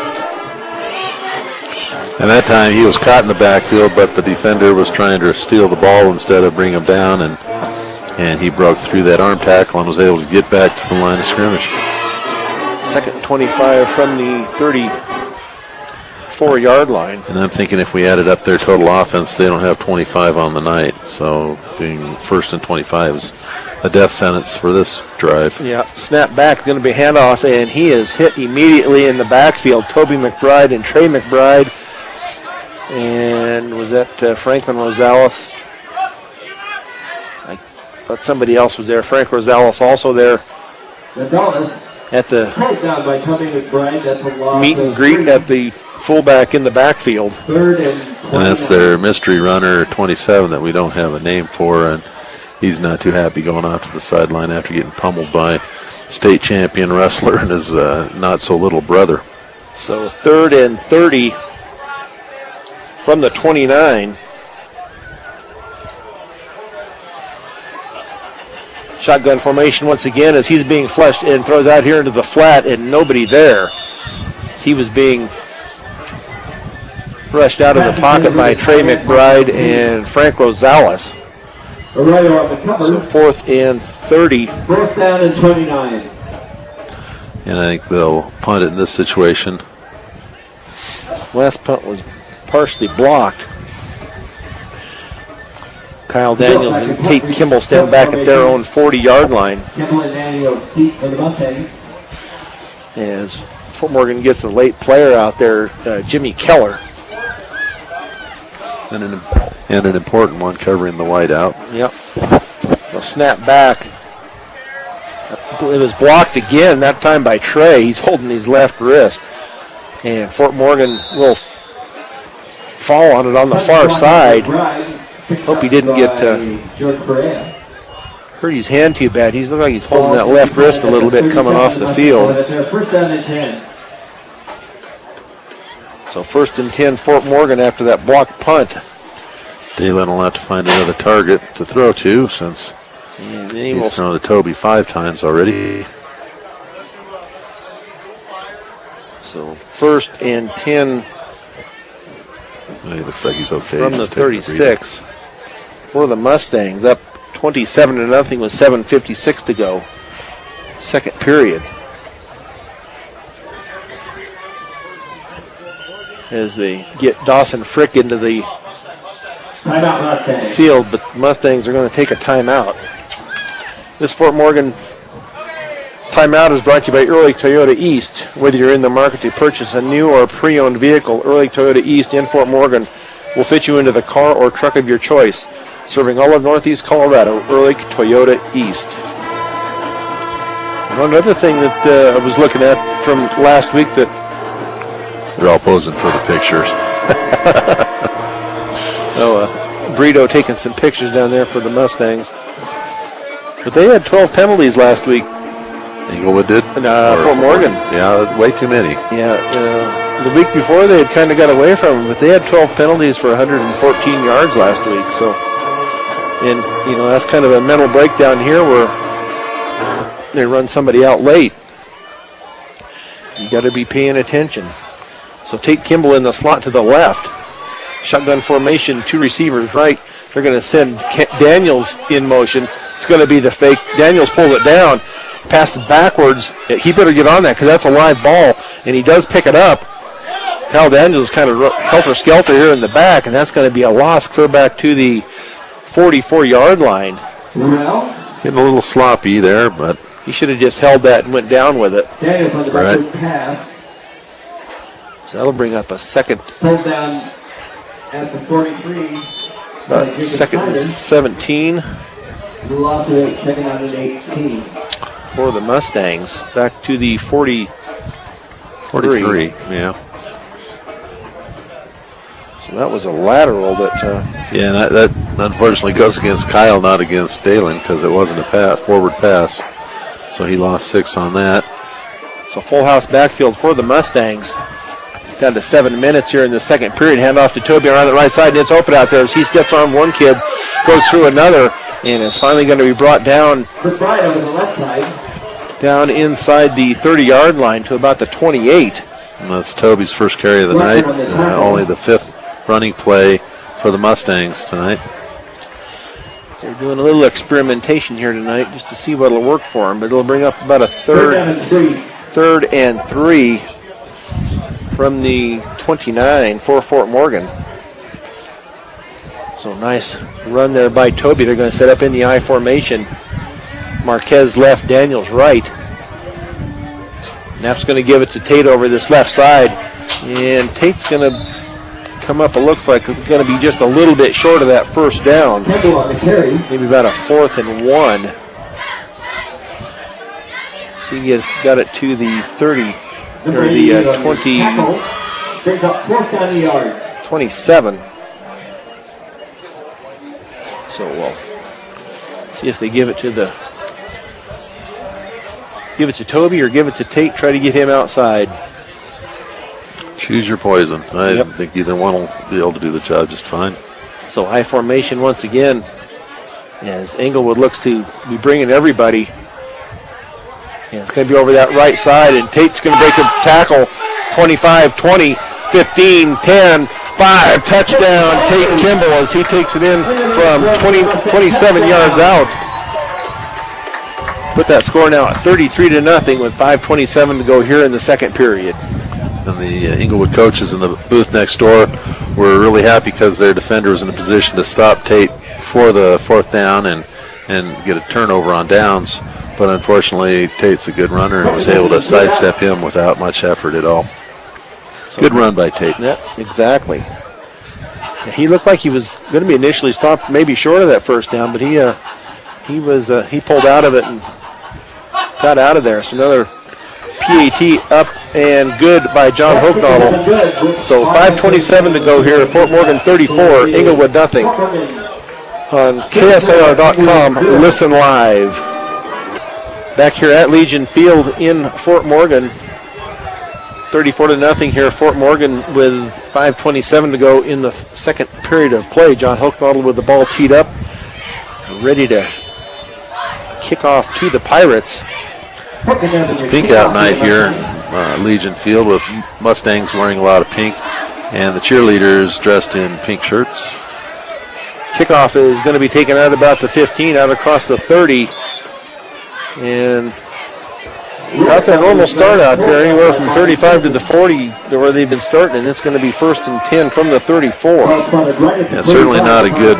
And that time he was caught in the backfield, but the defender was trying to steal the ball instead of bring him down, and he broke through that arm tackle and was able to get back to the line of scrimmage. 2nd and 25 from the 44-yard line. And I'm thinking if we added up their total offense, they don't have 25 on the night. So being first and 25 is a death sentence for this drive. Yeah, snap back, going to be handoff, and he is hit immediately in the backfield. Toby McBride and Trey McBride. And was that Franklin Rosales? I thought somebody else was there. Frank Rosales also there at the meet and greet at the fullback in the backfield. And that's their mystery runner, 27, that we don't have a name for, and he's not too happy going out to the sideline after getting pummeled by state champion wrestler and his not-so-little brother. So 3rd and 30 from the 29. Shotgun formation once again as he's being flushed and throws out here into the flat and nobody there. He was being rushed out of the pocket by Trey McBride and Frank Rosales. So 4th and 30. 4th down and 29. And I think they'll punt it in this situation. Last punt was partially blocked. Kyle Daniels and Tate Kimball stand back at their own 40-yard line. Kimball and Daniels seat for the Mustangs. As Fort Morgan gets a late player out there, Jimmy Keller. And an important one covering the white out. Yep. So snap back. It was blocked again, that time by Trey. He's holding his left wrist. And Fort Morgan will fall on it on the far side. Hope he didn't get hurt his hand too bad. He's looking like he's holding that left wrist a little bit coming off the field. First down and 10. So 1st and 10 Fort Morgan after that blocked punt. Dalen will have to find another target to throw to since he's thrown to Toby 5 times already. So 1st and 10 he looks like he's okay. from the 36 for the Mustangs, up 27-0 with 7:56 to go. Second period. As they get Dawson Frick into the field, but the Mustangs are going to take a timeout. This Fort Morgan timeout is brought to you by Early Toyota East. Whether you're in the market to purchase a new or pre-owned vehicle, Early Toyota East in Fort Morgan will fit you into the car or truck of your choice. Serving all of Northeast Colorado, Early Toyota East. One other thing that I was looking at from last week that they're all posing for the pictures. Brito taking some pictures down there for the Mustangs. But they had 12 penalties last week. Englewood did? Fort Morgan. Yeah, way too many. Yeah, the week before they had kind of got away from them, but they had 12 penalties for 114 yards last week. So, and that's kind of a mental breakdown here where they run somebody out late. You got to be paying attention. So Tate Kimball in the slot to the left. Shotgun formation, 2 receivers right. They're going to send Daniels in motion. It's going to be the fake. Daniels pulls it down, passes backwards. He better get on that because that's a live ball, and he does pick it up. Kyle Daniels kind of helter-skelter here in the back, and that's going to be a loss clear back to the 44-yard line. Getting a little sloppy there, but he should have just held that and went down with it. Daniels on the backward pass. So that'll bring up a second. Pulled down at the 43. Second and 17. Loss of 8, second out and 18. For the Mustangs. Back to the 43. Yeah. So that was a lateral that... yeah, and that unfortunately goes against Kyle, not against Dalen, because it wasn't a forward pass. So he lost 6 on that. So full house backfield for the Mustangs. Down to 7 minutes here in the second period. Hand off to Toby around the right side, and it's open out there as he steps on one kid, goes through another, and is finally going to be brought down over the left side. down inside the 30-yard line to about the 28. And that's Toby's first carry of the night. Only the fifth running play for the Mustangs tonight. So they're doing a little experimentation here tonight just to see what will work for them, but it'll bring up about a third and three from the 29 for Fort Morgan. So nice run there by Toby. They're going to set up in the I formation. Marquez left, Daniels right. Knapp's going to give it to Tate over this left side. And Tate's going to come up, it looks like it's going to be just a little bit short of that first down. Maybe about a 4th and 1. So you got it to the 30, or the 20, 27. So we'll see if they give it to Toby or give it to Tate, try to get him outside. Choose your poison. I think either one will be able to do the job just fine. So high formation once again as Englewood looks to be bringing everybody. And it's going to be over that right side, and Tate's going to break a tackle. 25, 20, 15, 10, 5. Touchdown, Tate Kimball as he takes it in from 27 yards out. Put that score now at 33-0 with 5:27 to go here in the second period. And the Englewood coaches in the booth next door were really happy because their defender was in a position to stop Tate for the 4th down and get a turnover on downs. But unfortunately, Tate's a good runner and was able to sidestep him without much effort at all. Good run by Tate. Yeah, exactly. He looked like he was going to be initially stopped maybe short of that first down, but he pulled out of it and got out of there. So another PAT up and good by John Hochnaudel. So 5:27 to go here. Fort Morgan 34, Englewood nothing. On KSIR.com, listen live. Back here at Legion Field in Fort Morgan. 34-0 here. Fort Morgan with 5:27 to go in the second period of play. John Hochnaudel with the ball teed up, ready to kick off to the Pirates. It's pink out night here, Legion Field, with Mustangs wearing a lot of pink and the cheerleaders dressed in pink shirts. Kickoff is going to be taken out about the 15, out across the 30. And out their normal start out there, anywhere from 35 to the 40 to where they've been starting, and it's going to be 1st and 10 from the 34. Yeah, certainly not a good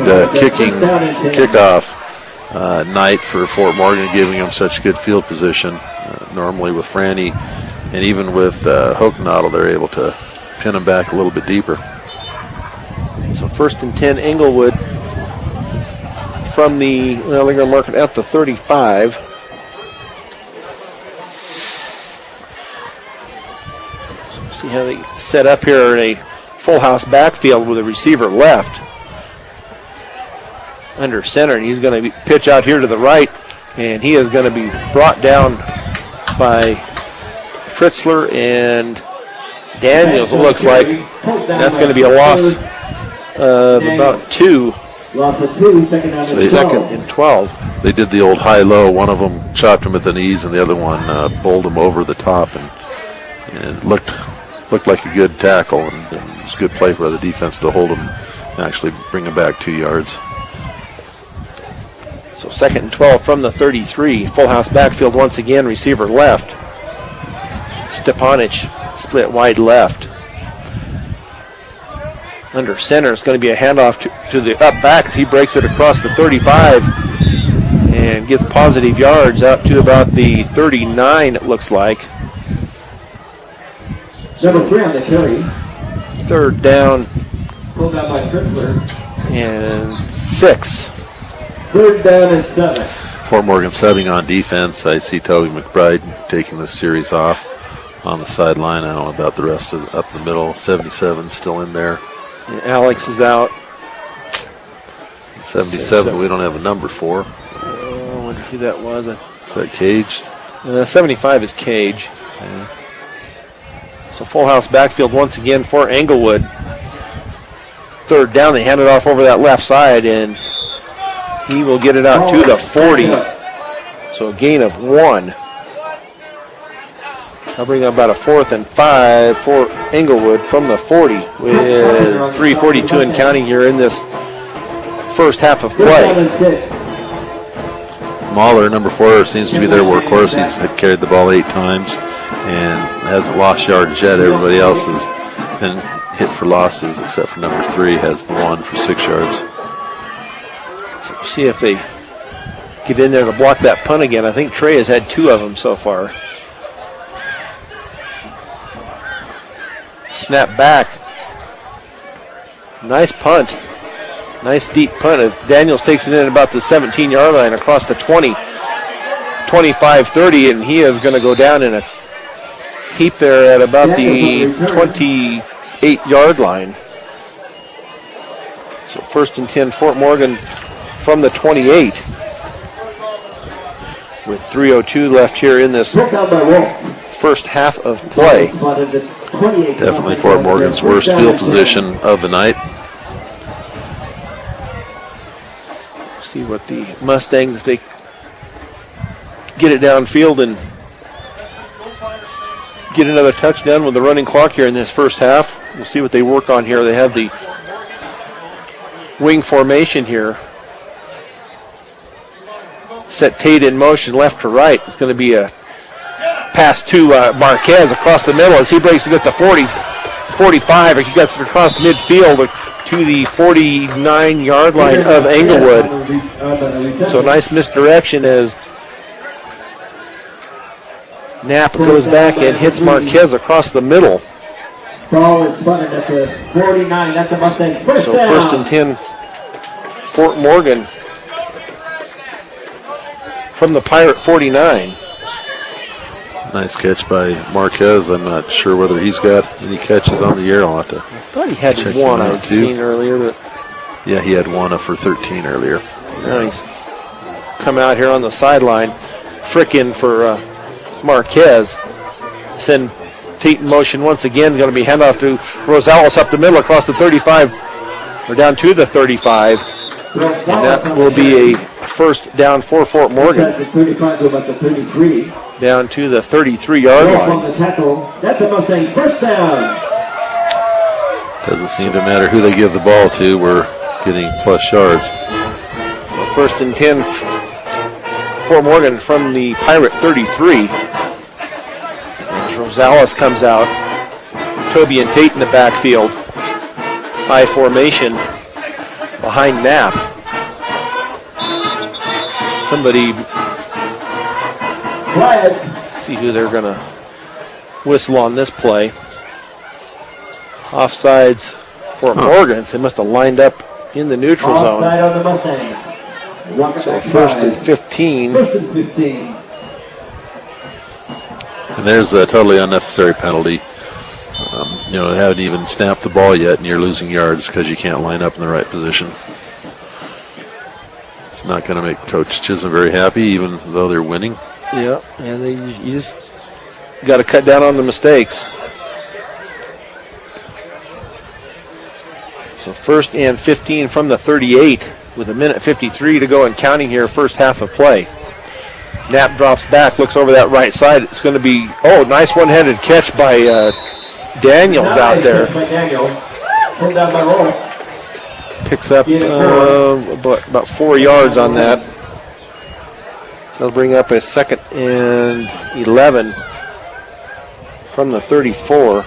kickoff night for Fort Morgan, giving them such good field position. Normally with Franny and even with Hochnaudel, they're able to pin them back a little bit deeper. So 1st and 10, Englewood from the, they're going to mark it at the 35. So we'll see how they set up here in a full house backfield with a receiver left. Under center, and he's going to pitch out here to the right, and he is going to be brought down by Fritzler and Daniels, it looks like. That's going to be a loss of about 2. Loss of 2, second down and 12. Second and 12. They did the old high-low. One of them chopped him at the knees, and the other one bowled him over the top, and looked like a good tackle, and it was a good play for the defense to hold him and actually bring him back 2 yards. So 2nd and 12 from the 33. Full house backfield once again. Receiver left. Stepanich split wide left. Under center, it's going to be a handoff to the up back as he breaks it across the 35 and gets positive yards out to about the 39, it looks like. Number 3 on the carry. 3rd down. Pulled out by Fritzler. And 6. 3rd down and 7. Fort Morgan subbing on defense. I see Toby McBride taking this series off on the sideline. I don't know about the rest of up the middle. 77 still in there. And Alex is out. 77 we don't have a number for. I wonder who that was. Is that Cage? 75 is Cage. Yeah. So full house backfield once again for Englewood. 3rd down, they hand it off over that left side, and he will get it out to the 40. So a gain of 1. I'll bring up about a 4th and 5 for Englewood from the 40 with 3:42 and counting here in this first half of play. Mahler, number 4, seems to be their workhorse. He's carried the ball 8 times. and hasn't lost yards yet. Everybody else has been hit for losses except for number 3 has the one for 6 yards. So see if they get in there to block that punt again. I think Trey has had 2 of them so far. Snap back. Nice punt. Nice deep punt as Daniels takes it in about the 17-yard line across the 20, 25-30, and he is going to go down in a heap there at about the 28-yard line. So 1st and 10, Fort Morgan from the 28 with 3:02 left here in this first half of play. Definitely Fort Morgan's worst field position of the night. See what the Mustangs, if they get it downfield and get another touchdown with the running clock here in this first half. We'll see what they work on here. They have the wing formation here. Set Tate in motion left to right. It's going to be a pass to Marquez across the middle as he breaks it at the 40, 45. He gets it across midfield to the 49-yard line of Englewood. So nice misdirection as Knapp goes back and hits Marquez across the middle. Ball is spotted at the 49. That's a Mustang. So 1st and 10, Fort Morgan from the Pirate 49. Nice catch by Marquez. I'm not sure whether he's got any catches on the year. I'll have to. I thought he had one I'd seen earlier, but yeah, he had one for 13 earlier. Nice. Come out here on the sideline, frickin' for Marquez. Send Tate in motion once again. Going to be handoff to Rosales up the middle across the 35, or down to the 35, and that will be a first down for Fort Morgan. Down to the 33-yard line. That's a Mustang first down. Doesn't seem to matter who they give the ball to. We're getting plus yards. So 1st and 10, Fort Morgan from the Pirate 33. And Rosales comes out. Toby and Tate in the backfield. High formation behind Knapp. Somebody see who they're going to whistle on this play. Offsides for Morgans. They must have lined up in the neutral zone. Offside on the Mustangs. So 1st and 15. 1st and 15. And there's a totally unnecessary penalty. They haven't even snapped the ball yet, and you're losing yards because you can't line up in the right position. It's not going to make Coach Chisholm very happy, even though they're winning. Yeah, and you just got to cut down on the mistakes. So 1st and 15 from the 38 with 1:53 to go and counting here, first half of play. Knapp drops back, looks over that right side. It's going to be, nice one-handed catch by Daniels out there. Pulled down by Roll. Picks up about 4 yards on that. So it'll bring up a 2nd and 11 from the 34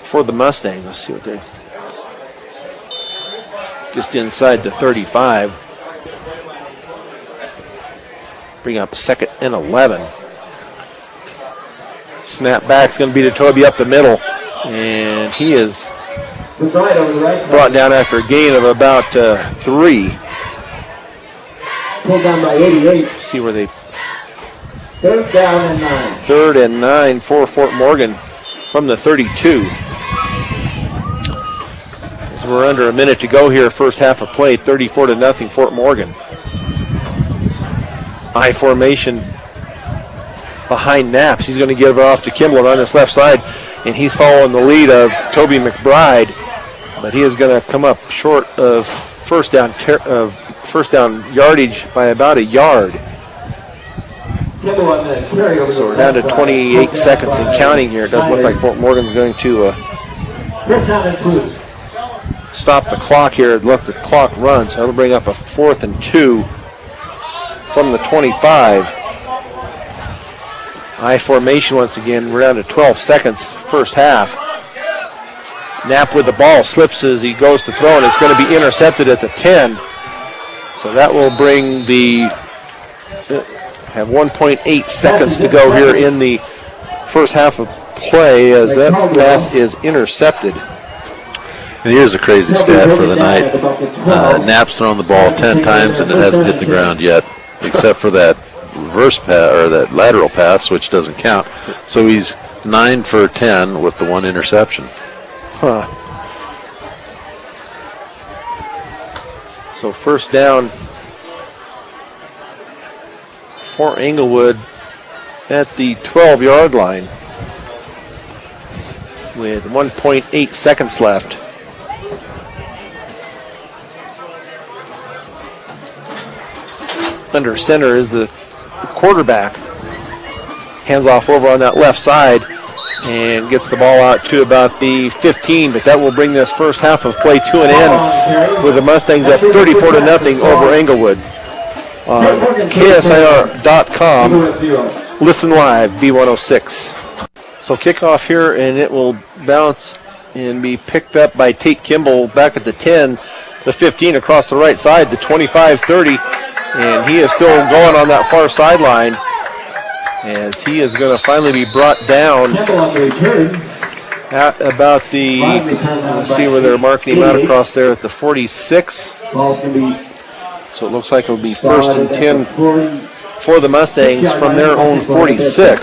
for the Mustangs. Let's see what they just inside the 35. Bring up 2nd and 11. Snap back's going to be to Toby up the middle, and he is brought down after a gain of about 3. Pulled down by 88. See where they. 3rd down and 9. 3rd and 9 for Fort Morgan from the 32. As we're under a minute to go here, first half of play, 34-0 Fort Morgan. High formation behind Knapp. He's going to give it off to Kimball on this left side, and he's following the lead of Toby McBride. But he is going to come up short of first down yardage by about a yard. So we're down to 28 seconds and counting here. It doesn't look like Fort Morgan's going to stop the clock here and let the clock run. So it'll bring up a 4th and 2 from the 25. I formation once again. We're down to 12 seconds first half. Knapp with the ball, slips as he goes to throw, and it's going to be intercepted at the 10. So that will bring have 1.8 seconds to go here in the first half of play as that pass is intercepted. And here's a crazy stat for the night. Knapp's thrown the ball 10 times and it hasn't hit the ground yet, except for that reverse pass or that lateral pass, which doesn't count. So he's 9 for 10 with the one interception. So first down for Englewood at the 12-yard line with 1.8 seconds left. Under center is the quarterback. Hands off over on that left side and gets the ball out to about the 15, but that will bring this first half of play to an end with the Mustangs up 34-0 over Englewood. On KSIR.com, listen live, B106. So kickoff here, and it will bounce and be picked up by Tate Kimball back at the 10, the 15 across the right side, the 25-30, and he is still going on that far sideline as he is going to finally be brought down at about the, let's see where they're marking him out across there at the 46. So it looks like it'll be first and 10 for the Mustangs from their own 46.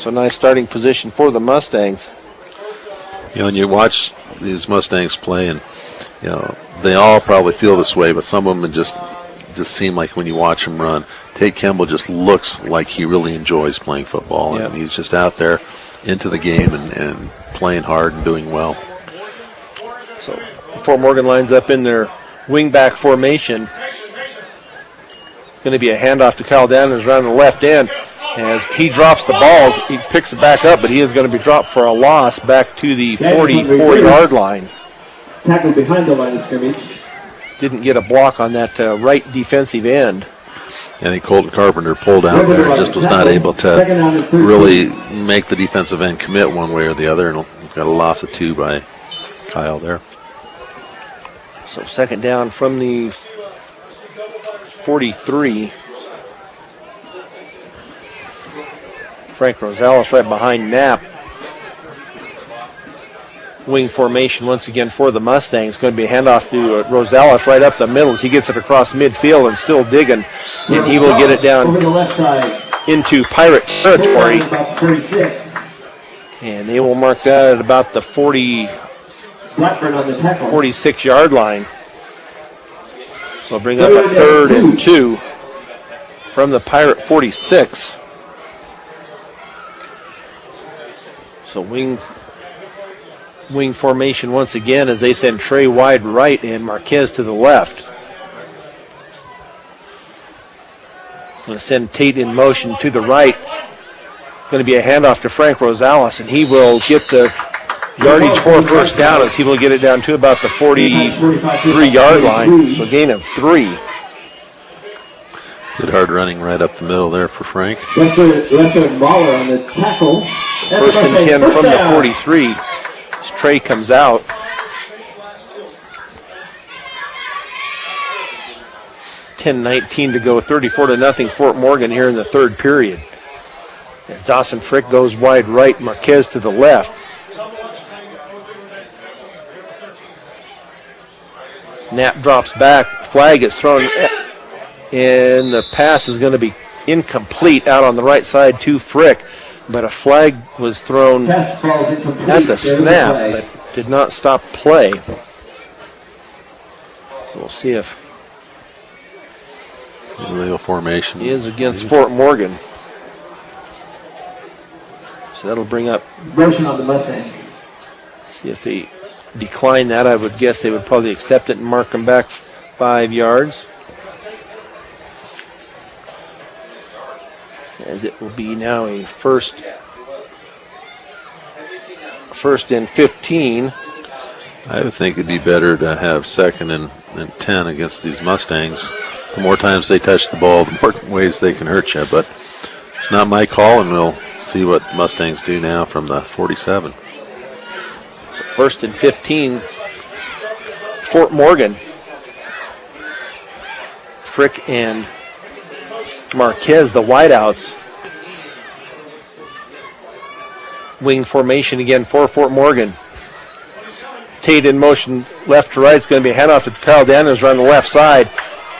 So nice starting position for the Mustangs. You know, when you watch these Mustangs play, and you know they all probably feel this way, but some of them just seem like when you watch them run, Tate Kimball just looks like he really enjoys playing football, and he's just out there into the game and playing hard and doing well. So Fort Morgan lines up in their wingback formation. It's going to be a handoff to Kyle Danners around the left end. As he drops the ball, he picks it back up, but he is going to be dropped for a loss back to the 44-yard line. Tackled behind the line of scrimmage. Didn't get a block on that right defensive end. I think Colton Carpenter pulled out there and just was not able to really make the defensive end commit one way or the other, and got a loss of 2 by Kyle there. So second down from the 43. Frank Rosales right behind Knapp. Wing formation once again for the Mustangs. Going to be a handoff to Rosales right up the middle as he gets it across midfield and still digging. And he will get it down into Pirate territory. And they will mark that at about the 46-yard line. So they'll bring up a 3rd and 2 from the Pirate 46. So wing formation once again as they send Trey wide right and Marquez to the left. Going to send Tate in motion to the right. Going to be a handoff to Frank Rosales, and he will get the yardage for first down as he will get it down to about the 43-yard line. So a gain of 3. Good hard running right up the middle there for Frank. Lester Mahler on the tackle. First and 10 from the 43. As Trey comes out. .19 to go, 34-0 Fort Morgan here in the third period. As Dawson Frick goes wide right, Marquez to the left. Knapp drops back, flag is thrown, and the pass is going to be incomplete out on the right side to Frick, but a flag was thrown at the snap, but did not stop play. So we'll see if illegal formation is against Fort Morgan. So that'll bring up. Motion on the Mustangs. See if they decline that. I would guess they would probably accept it and mark them back 5 yards. As it will be now a first and 15. I would think it'd be better to have 2nd and 10 against these Mustangs The more times they touch the ball, the more ways they can hurt you. But it's not my call, and we'll see what Mustangs do now from the 47. So 1st and 15, Fort Morgan. Frick and Marquez, the wideouts. Wing formation again for Fort Morgan. Tate in motion left to right. It's going to be a handoff to Kyle Daniels on the left side.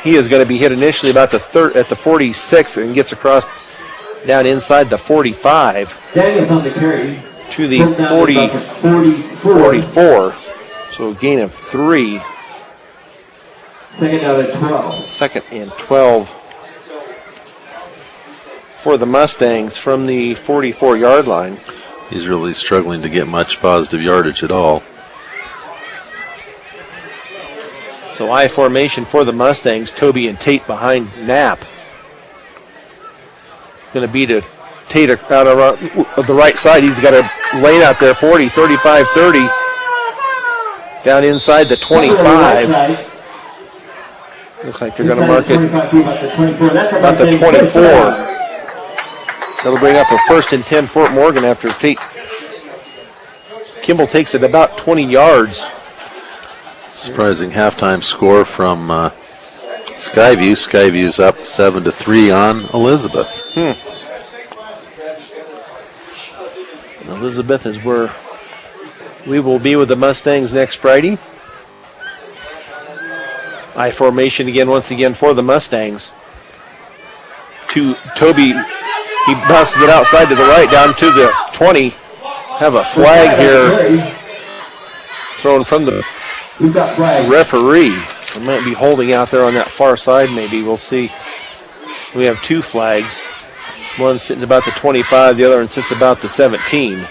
He is going to be hit initially about the at the 46 and gets across down inside the 45. Daniels on the carry. To the 44. So a gain of 3. Second down and 12. Second and 12 for the Mustangs from the 44-yard line. He's really struggling to get much positive yardage at all. So I formation for the Mustangs. Toby and Tate behind Knapp. Going to be to Tate out of the right side. He's got a lane out there, 40, 35, 30. Down inside the 25. Looks like they're going to mark it about the 24. That'll bring up a 1st and 10 Fort Morgan after Tate. Kimball takes it about 20 yards. Surprising halftime score from Skyview. Skyview's up 7-3 on Elizabeth. Elizabeth is where we will be with the Mustangs next Friday. I formation again, once again for the Mustangs. To Toby, he bounces it outside to the right, down to the 20. Have a flag here thrown from the referee. It might be holding out there on that far side, maybe. We'll see. We have 2 flags. One sitting about the 25, the other one sits about the 17. Let's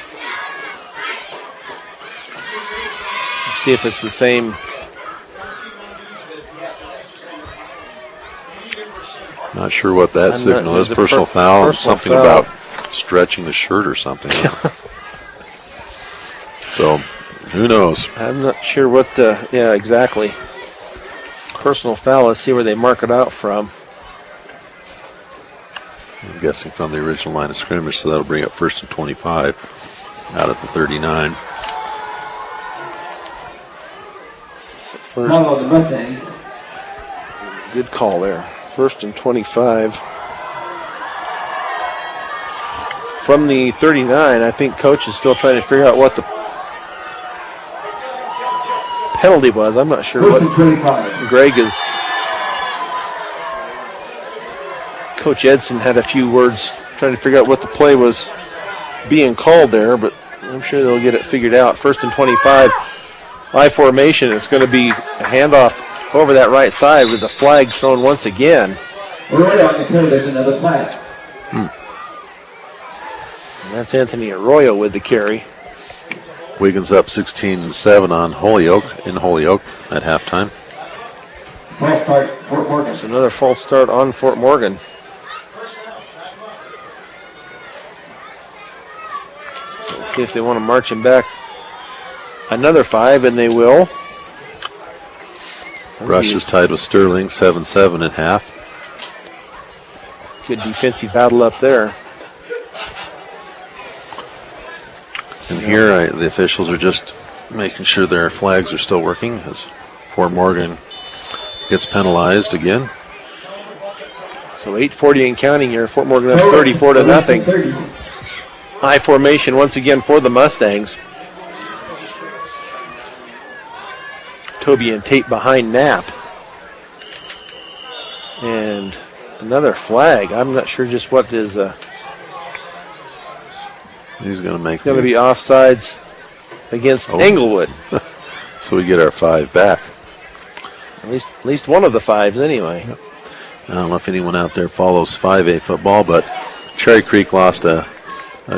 see if it's the same. Not sure what that signal is. Personal foul, something about stretching the shirt or something. So, who knows? I'm not sure what the, yeah, exactly. Personal foul, let's see where they mark it out from. I'm guessing from the original line of scrimmage, so that'll bring up 1st and 25 out at the 39. First, good call there. 1st and 25. From the 39, I think coach is still trying to figure out what the penalty was. I'm not sure what Greg is. Coach Edson had a few words trying to figure out what the play was being called there, but I'm sure they'll get it figured out. 1st and 25, I formation. It's going to be a handoff over that right side with the flag thrown once again. Right on the carry, there's another flag. And that's Anthony Arroyo with the carry. Wiggins up 16-7 on Holyoke, in Holyoke at halftime. False start, Fort Morgan. It's another false start on Fort Morgan. So let's see if they want to march him back another 5, and they will. Rush is tied with Sterling, 7-7 at half. Good defensive battle up there. And here the officials are just making sure their flags are still working as Fort Morgan gets penalized again. So 8:40 and counting here. Fort Morgan up 34-0. High formation once again for the Mustangs. Toby and Tate behind Knapp. And another flag. I'm not sure just what is. He's going to make. It's going to be offsides against Englewood. So we get our 5 back. At least one of the 5s anyway. Yep. I don't know if anyone out there follows 5A football, but Cherry Creek lost a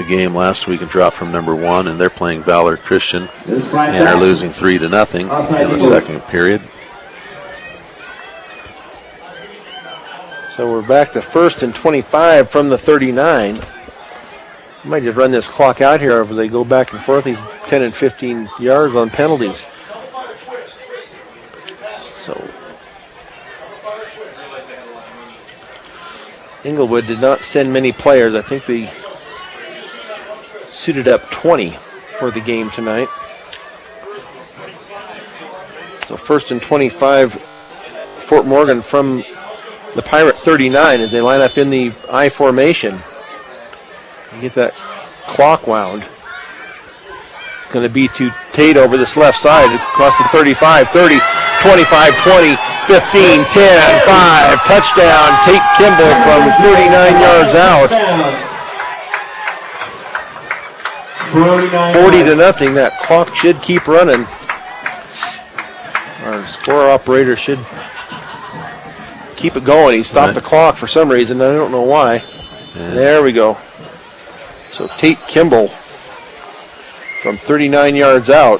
game last week and dropped from number 1, and they're playing Valor Christian and are losing 3-0 in the second period. So we're back to 1st and 25 from the 39. Might just run this clock out here as they go back and forth. These 10 and 15 yards on penalties. So Englewood did not send many players. I think they suited up 20 for the game tonight. So 1st and 25, Fort Morgan from the Pirate 39 as they line up in the I formation. You get that clock wound. Going to be to Tate over this left side across the 35, 30, 25, 20, 15, 10, 5. Touchdown, Tate Kimball from 39 yards out. 40-0. That clock should keep running. Our score operator should keep it going. He stopped the clock for some reason. I don't know why. Yeah. There we go. So Tate Kimball from 39 yards out.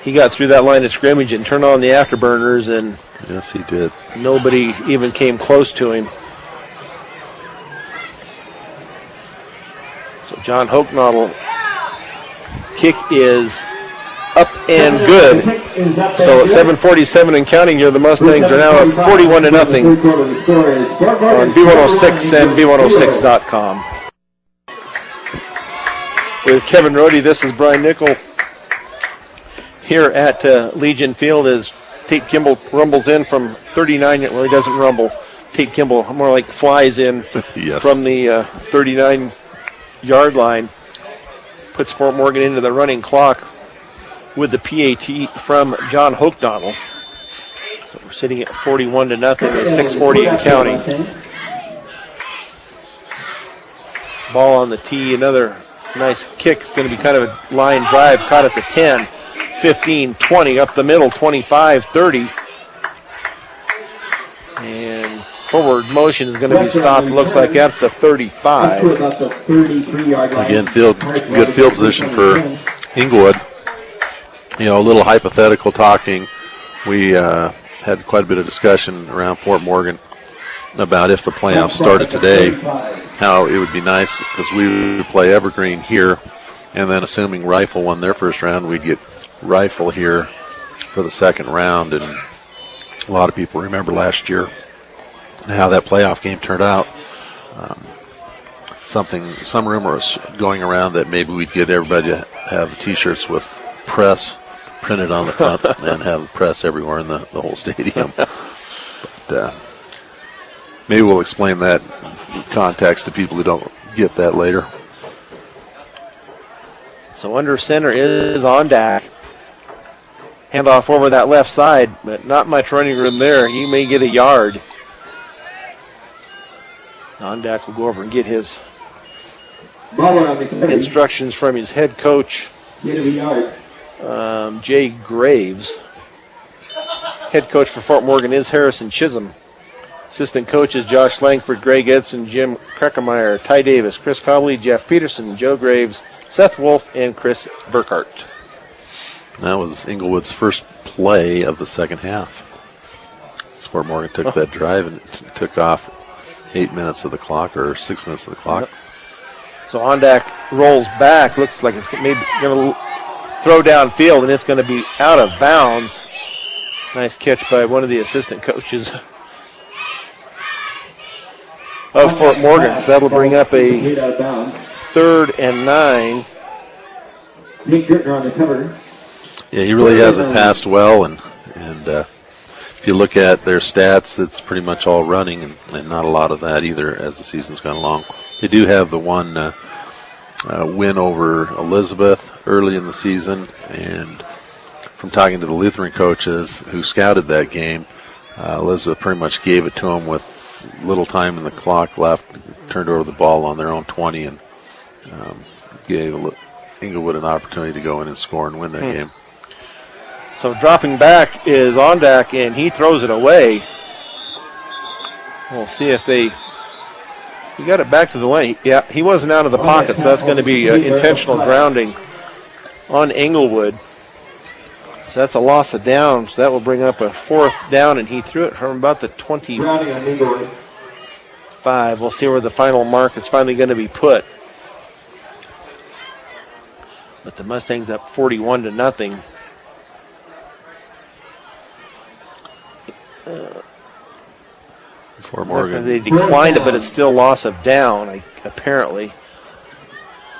He got through that line of scrimmage and turned on the afterburners, and yes, he did. Nobody even came close to him. So John Hochnaudel kick is up and good. So at 7:47 and counting here, the Mustangs are now up 41-0 on B106 and B106.com. With Kevin Rohde, this is Brian Nickel here at Legion Field as Tate Kimball rumbles in from 39. Well, he doesn't rumble. Tate Kimball more like flies in yes. from the 39-yard line. Puts Fort Morgan into the running clock with the PAT from John Hochnaudel. So we're sitting at 41-0 with 6:40 and counting. Ball on the tee, another nice kick. It's going to be kind of a line drive, caught at the 10, 15, 20, up the middle, 25, 30. And forward motion is going to be stopped, looks like at the 35. Again, good field position for Englewood. You know, a little hypothetical talking. We had quite a bit of discussion around Fort Morgan about if the playoffs started today, how it would be nice because we would play Evergreen here, and then assuming Rifle won their first round, we'd get Rifle here for the second round. And a lot of people remember last year how that playoff game turned out. Some rumors going around that maybe we'd get everybody to have T-shirts with press printed on the front and have press everywhere in the whole stadium. But maybe we'll explain that context to people who don't get that later. So under center is Ondak. Handoff over that left side, but not much running room there. He may get a yard. Ondak will go over and get his instructions from his head coach, Jay Graves. Head coach for Fort Morgan is Harrison Chisholm. Assistant coaches Josh Langford, Greg Edson, Jim Kreckemeyer, Ty Davis, Chris Cobley, Jeff Peterson, Joe Graves, Seth Wolf, and Chris Burkhart. That was Englewood's first play of the second half. As Fort Morgan took that drive and it took off 8 minutes of the clock, or 6 minutes of the clock. So Ondak rolls back, looks like it's maybe going to throw downfield, and it's going to be out of bounds. Nice catch by one of the assistant coaches of Fort Morgan. So that'll bring up a 3rd and 9. Nick Gertner on the cover. Yeah, he really hasn't passed well, and if you look at their stats, it's pretty much all running, and not a lot of that either as the season's gone along. They do have the one win over Elizabeth early in the season, and from talking to the Lutheran coaches who scouted that game, Elizabeth pretty much gave it to them with little time in the clock left, turned over the ball on their own 20, and gave Englewood an opportunity to go in and score and win that game. So dropping back is Ondak, and he throws it away. We'll see if he got it back to the lane. Yeah, he wasn't out of the pocket, so that's going to be intentional grounding on Englewood. So that's a loss of downs. So that will bring up a 4th down, and he threw it from about the 25. We'll see where the final mark is finally going to be put. But the Mustangs up 41-0. For Morgan. They declined it, but it's still loss of down, apparently.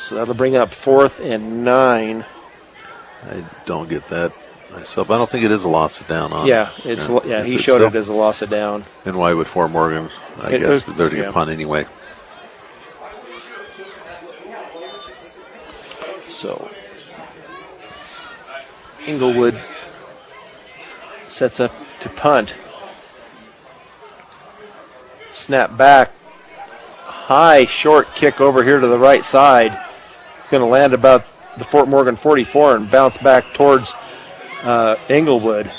So that'll bring up 4th and 9. I don't get that myself. I don't think it is a loss of down on Yeah, it. He showed it as a loss of down. And why would Fort Morgan, I guess, was there to get punt anyway. So Englewood sets up to punt. Snap back. High, short kick over here to the right side. It's going to land about the Fort Morgan 44 and bounce back towards Englewood.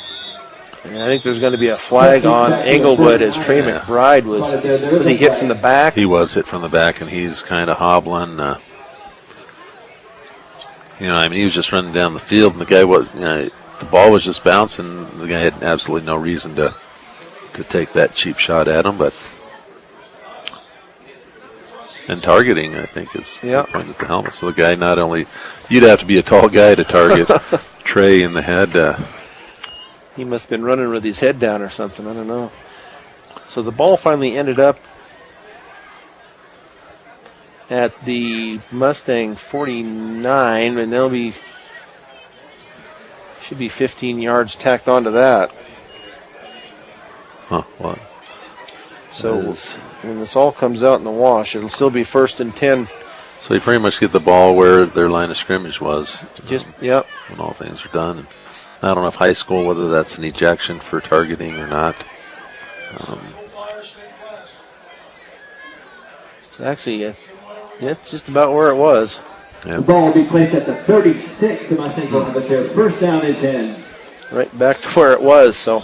And I think there's going to be a flag on Englewood as Trey McBride was he hit from the back? He was hit from the back, and he's kind of hobbling. He was just running down the field, and the guy was, the ball was just bouncing. The guy had absolutely no reason to take that cheap shot at him, but. And targeting, I think, is pointed at the helmet. So the guy not only, you'd have to be a tall guy to target Trey in the head. He must have been running with his head down or something. I don't know. So the ball finally ended up at the Mustang 49, and should be 15 yards tacked onto that. Huh, what? So when this all comes out in the wash, it'll still be 1st and 10. So you pretty much get the ball where their line of scrimmage was. When all things are done. And I don't know if high school, whether that's an ejection for targeting or not. So actually, it's just about where it was. Yep. The ball will be placed at the 36. The Mustangs will have it there. 1st down and 10. Right back to where it was. So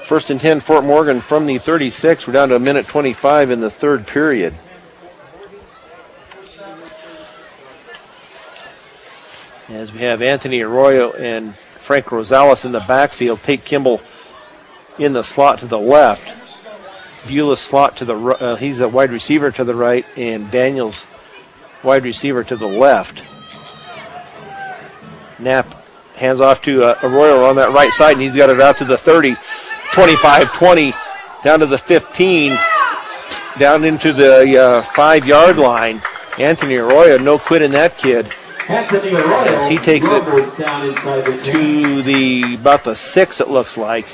1st and 10, Fort Morgan from the 36. We're down to 1:25 in the 3rd period. As we have Anthony Arroyo and Frank Rosales in the backfield, Tate Kimball in the slot to the left. Beulah slot to the right. He's a wide receiver to the right, and Daniels wide receiver to the left. Knapp hands off to Arroyo on that right side, and he's got it out to the 30. 25-20, down to the 15, down into the 5-yard line. Anthony Arroyo, no quit in that kid. Anthony Arroyo, as he takes it down inside to about the 6, it looks like.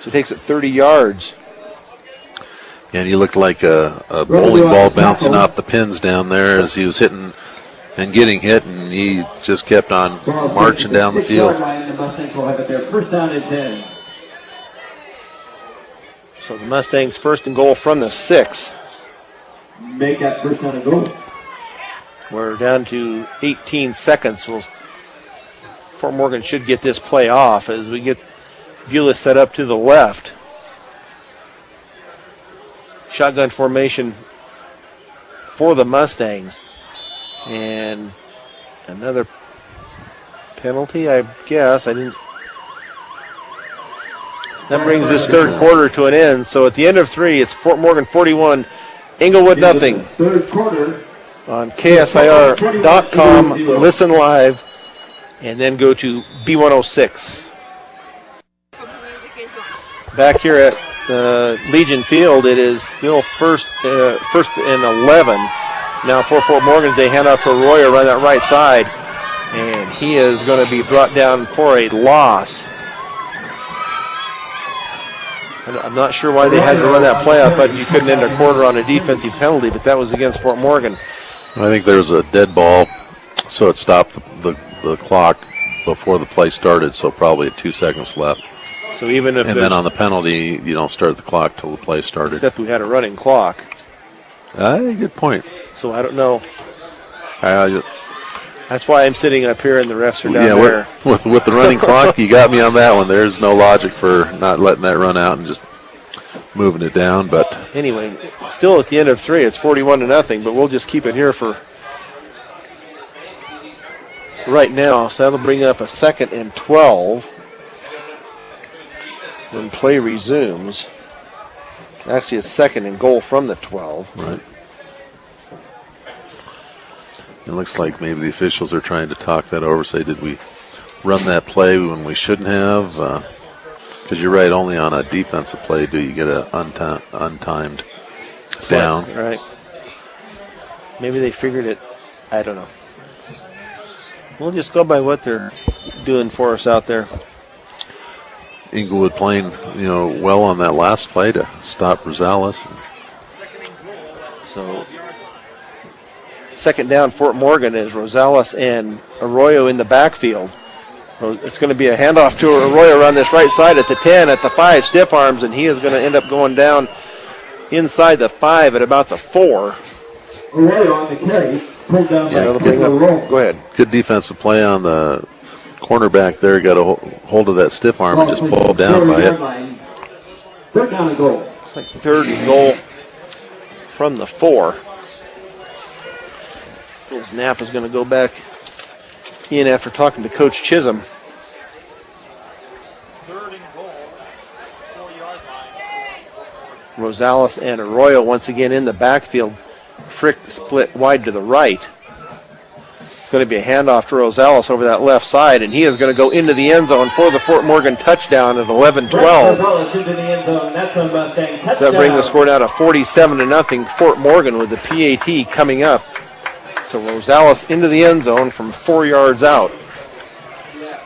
So he takes it 30 yards. And he looked like a bowling ball bouncing off the pins down there as he was hitting and getting hit, and he just kept on marching down the field. The Mustangs will have it there. 1st down and 10. So the Mustangs 1st and goal from the 6. Make that 1st down and goal. We're down to 18 seconds. So Fort Morgan should get this play off as we get Beulah set up to the left. Shotgun formation for the Mustangs. And another penalty, I guess. That brings this 3rd quarter to an end. So at the end of 3, it's Fort Morgan 41, Englewood nothing. 3rd quarter. On KSIR.com, listen live, and then go to B106. Back here at Legion Field, it is still 1st and 11. Now for Fort Morgan, they hand off to Arroyo around that right side, and he is going to be brought down for a loss. I'm not sure why they had to run that play. I thought you couldn't end a quarter on a defensive penalty, but that was against Fort Morgan. I think there was a dead ball, so it stopped the clock before the play started, so probably 2 seconds left. So even if then on the penalty, you don't start the clock till the play started. Except we had a running clock. Good point. So I don't know. That's why I'm sitting up here and the refs are down there. With the running clock, you got me on that one. There's no logic for not letting that run out and just moving it down. But anyway, still at the end of 3, it's 41-0. But we'll just keep it here for right now. So that'll bring up a 2nd and 12 when play resumes. Actually, a 2nd and goal from the 12. Right. It looks like maybe the officials are trying to talk that over, say, did we run that play when we shouldn't have? Because you're right, only on a defensive play do you get an untimed down. Right. Maybe they figured it. I don't know. We'll just go by what they're doing for us out there. Englewood playing, well on that last play to stop Rosales. So, second down, Fort Morgan is Rosales and Arroyo in the backfield. It's going to be a handoff to Arroyo around this right side at the 10, at the 5, stiff arms, and he is going to end up going down inside the 5 at about the 4. Arroyo on the carry. Pulled down Go ahead. Good defensive play on the cornerback there. Got a hold of that stiff arm and just pulled down by it. Third down and goal. It's like third and goal from the 4. As Knapp is going to go back in after talking to Coach Chisholm. Third and goal, 4-yard line. Rosales and Arroyo once again in the backfield. Frick split wide to the right. It's going to be a handoff to Rosales over that left side, and he is going to go into the end zone for the Fort Morgan touchdown at 11-12. Rosales into the end zone. That's a Mustang touchdown. So that brings the score down to 47-0. Fort Morgan with the PAT coming up. So Rosales into the end zone from 4 yards out.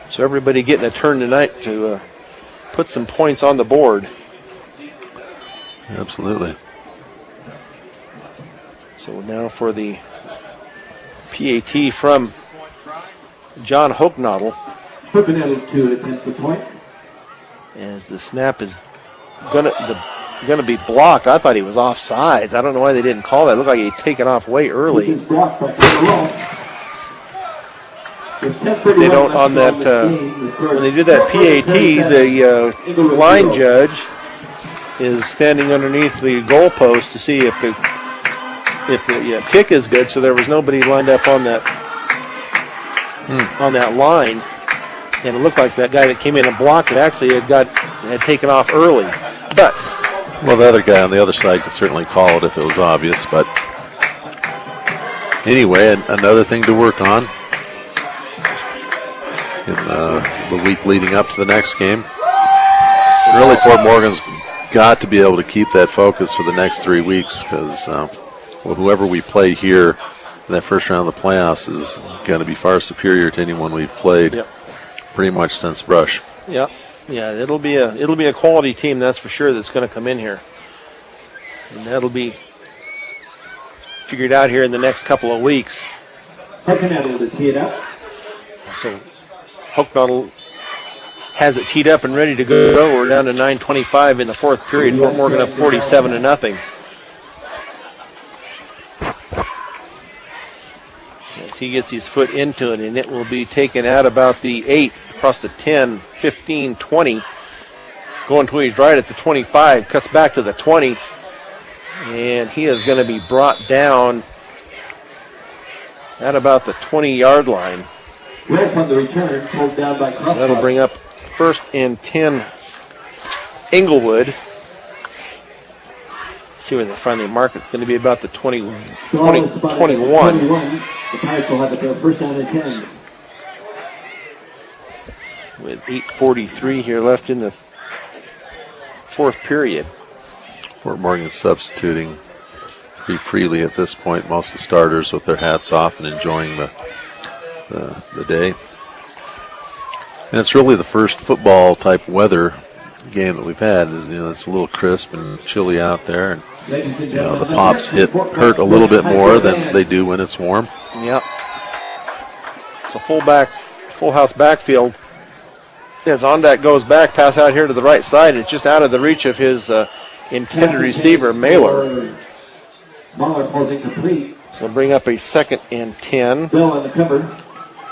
So everybody getting a turn tonight to put some points on the board. Absolutely. So now for the PAT from John Hochnoddle. Hooknadel to attempt the point. As the snap is gonna be blocked. I thought he was offsides. I don't know why they didn't call that. It looked like he'd taken off way early. Blocked by Taylor. They don't on that when they do that PAT. The line judge is standing underneath the goalpost to see if the kick is good. So there was nobody lined up on that line, and it looked like that guy that came in and blocked it actually had taken off early. But well, the other guy on the other side could certainly call it if it was obvious. But anyway, another thing to work on in the week leading up to the next game. Really, Fort Morgan's got to be able to keep that focus for the next 3 weeks because whoever we play here in that first round of the playoffs is going to be far superior to anyone we've played pretty much since Brush. Yep. Yeah, it'll be a quality team, that's for sure, that's going to come in here. And that'll be figured out here in the next couple of weeks. Hooknadel to tee it up. So Hooknadel has it teed up and ready to go. We're down to 9:25 in the fourth period. Fort Morgan up 47-0. As he gets his foot into it, and it will be taken out about the 8, across the 10, 15, 20. Going to his right at the 25, cuts back to the 20. And he is going to be brought down at about the 20-yard line. Rope on the return, pulled down by Crawford. So that'll bring up first and 10 Englewood. Let's see where they finally mark it. It's going to be about the 21. The Pirates will have it there first down and 10. With 8:43 here left in the fourth period. Fort Morgan substituting pretty freely at this point. Most of the starters with their hats off and enjoying the day. And it's really the first football type weather game that we've had. It's a little crisp and chilly out there, and the pops hurt a little bit more than they do when it's warm. Yep. So full house backfield. As Ondak goes back, pass out here to the right side. It's just out of the reach of his intended receiver, Mailer. Mahler pulls incomplete. So bring up a second and 10 Bill on the cover.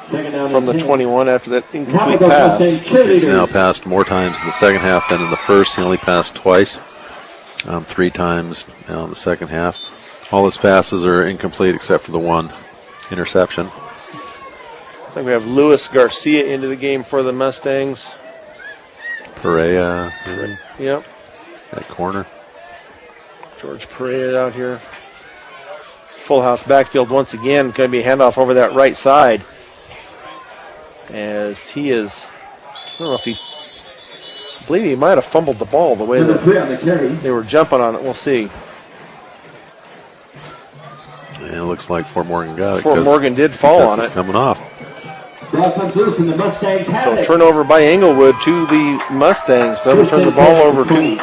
Second down from the and 10. 21 after that incomplete pass. He's now passed more times in the second half than in the first. He only passed twice, 3 times now in the second half. All his passes are incomplete except for the one interception. Looks like we have Luis Garcia into the game for the Mustangs. Perea, Yep. that corner. George Perea out here. Full house backfield once again. Going to be a handoff over that right side. As he is, I don't know if he believe he might have fumbled the ball the way Number 3 that on the carry. they were jumping on it. We'll see. And it looks like Fort Morgan got it. Fort 'cause Morgan did fall on it's it. coming off. Ball comes loose and the Mustangs have So it. turnover by Englewood to the Mustangs. They'll turn the ball over to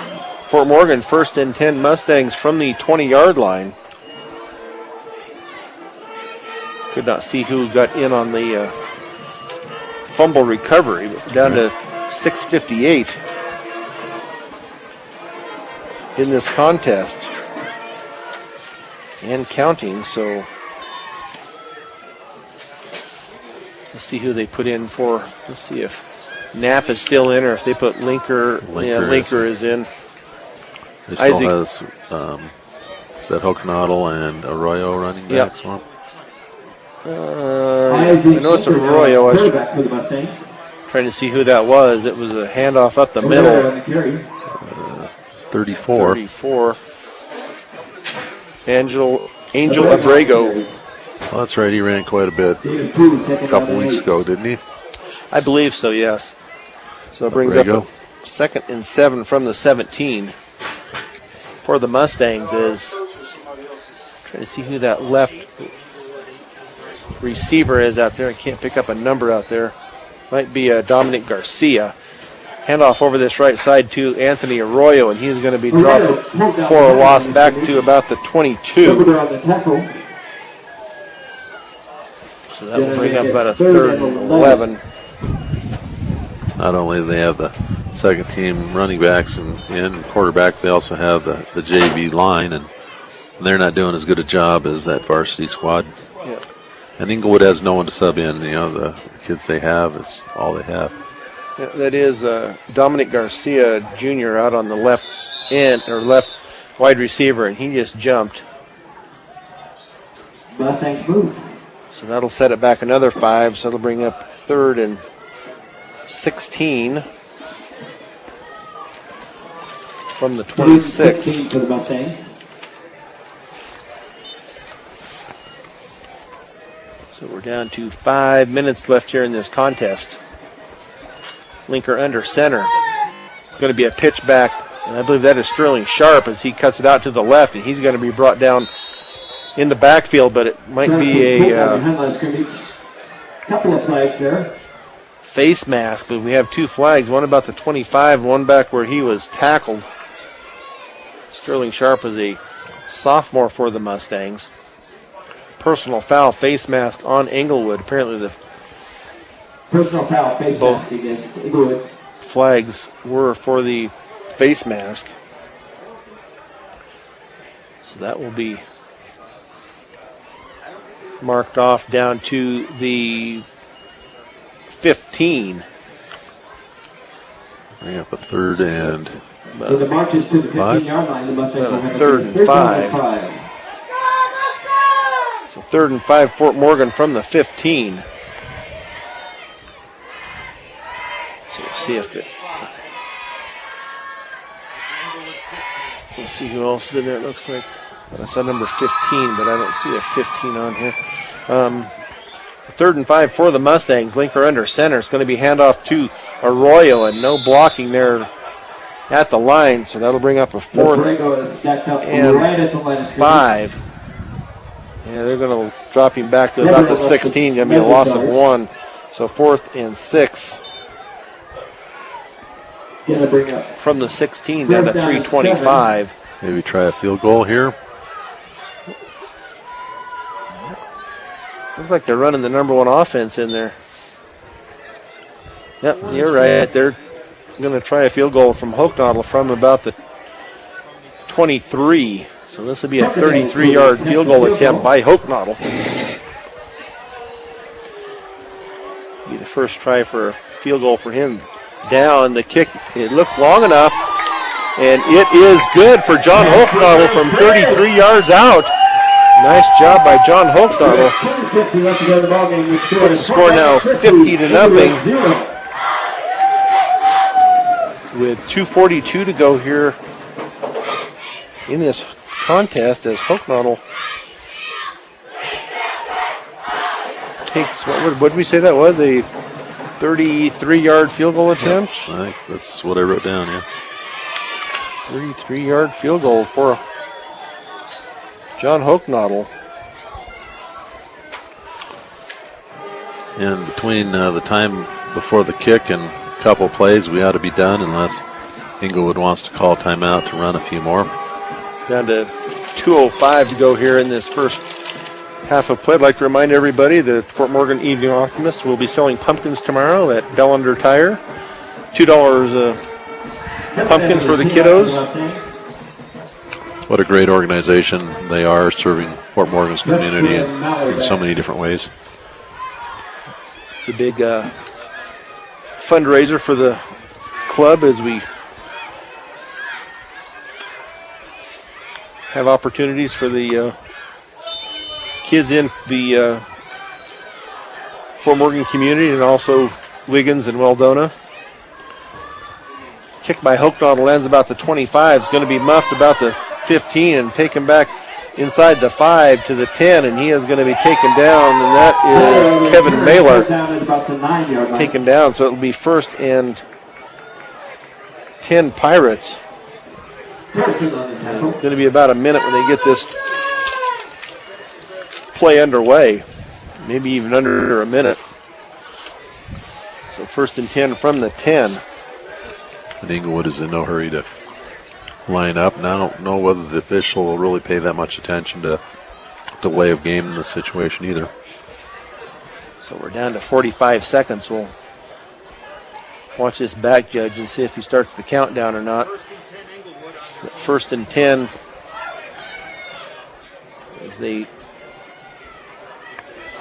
Fort Morgan. 1st and 10 Mustangs from the 20-yard line. Could not see who got in on the fumble recovery, but down to 6:58 in this contest and counting. So let's see who they put in for. Let's see if Knapp is still in or if they put Linker. Yeah, Linker is in. They still has, is that Hokanadel and Arroyo running backs for him? I know it's Arroyo. I was Quarterback for the Mustangs. trying to see who that was. It was a handoff up the middle. On the carry. 34. 34. Angel Abrego. Well, that's right. He ran quite a bit David Poole, a second couple down and weeks 8. ago, didn't he? I believe so, yes. So it brings Abrego. up a 2nd and 7 from the 17 for the Mustangs. Is trying to see who that left receiver is out there. I can't pick up a number out there. Might be Dominic Garcia. Handoff over this right side to Anthony Arroyo, and he's going to be dropped for a loss back to about the 22. Over on the tackle. So that will bring up about a 3rd and 11. Not only do they have the second team running backs and quarterback, they also have the JV line, and they're not doing as good a job as that varsity squad. Yeah. And Englewood has no one to sub in. You know, the kids they have is all they have. Yeah, that is Dominic Garcia Jr. out on the left end or left wide receiver, and he just jumped. Mustangs move. So that'll set it back another 5. So that'll bring up 3rd and 16 from the 26. 16 for the Mustangs. So we're down to 5 minutes left here in this contest. Linker under center. It's going to be a pitch back, and I believe that is Sterling Sharp as he cuts it out to the left, and he's going to be brought down in the backfield, but it might be a couple of flags there. face mask, but we have 2 flags, one about the 25, one back where he was tackled. Sterling Sharp is a sophomore for the Mustangs. Personal foul, face mask on Englewood. Apparently the Personal foul, face mask against Englewood. flags were for the face mask. So that will be marked off down to the 15. Bring up a 3rd and So the march is to the 5. 15-yard line. The Mustangs will have 3rd and 5. So 3rd and 5, Fort Morgan from the 15. So we'll see if it. We'll see who else is in there. It looks like I saw number 15, but I don't see a 15 on here. 3rd and 5 for the Mustangs. Linker under center. It's going to be handoff to Arroyo, and no blocking there at the line. So that'll bring up a 4th and 5. Yeah, they're going to drop him back to about the 16. Going to be a loss of 1. So 4th and 6 from the 16 down to 3:25. maybe try a field goal here. Looks like they're running the number 1 offense in there. Yep, you're right. They're going to try a field goal from Hokanadel from about the 23. So this will be a 33-yard field goal attempt by Hokanadel. Be the first try for a field goal for him. Down the kick, it looks long enough, and it is good for John Hokanadel from 33 yards out. Nice job by John Hokanadel. Puts the score now 50-0. With 2:42 to go here in this contest as Hokanadel takes, what did we say that was? A 33-yard field goal attempt. I think that's what I wrote down, yeah. 33-yard field goal for John Hochnaudel. And between the time before the kick and a couple plays, we ought to be done unless Englewood wants to call timeout to run a few more. Down to 2:05 to go here in this first half of play. I'd like to remind everybody that Fort Morgan Evening Optimist will be selling pumpkins tomorrow at Bellender Tire. $2 a pumpkin for the kiddos. What a great organization they are, serving Fort Morgan's community in so many different ways. It's a big fundraiser for the club as we have opportunities for the kids in the Fort Morgan community and also Wiggins and Weldona. Kick by Hochnaudel lands about the 25. It's going to be muffed about the 15 and taken back inside the 5 to the 10, and he is going to be taken down, and that is Kevin Mailer taken down. So it'll be 1st and 10 Pirates. It's going to be about a minute when they get this play underway, maybe even under a minute. So 1st and 10 from the 10. And Englewood is in no hurry to line up. And I don't know whether the official will really pay that much attention to delay of game in this situation either. So we're down to 45 seconds. We'll watch this back judge and see if he starts the countdown or not. 1st and 10 as they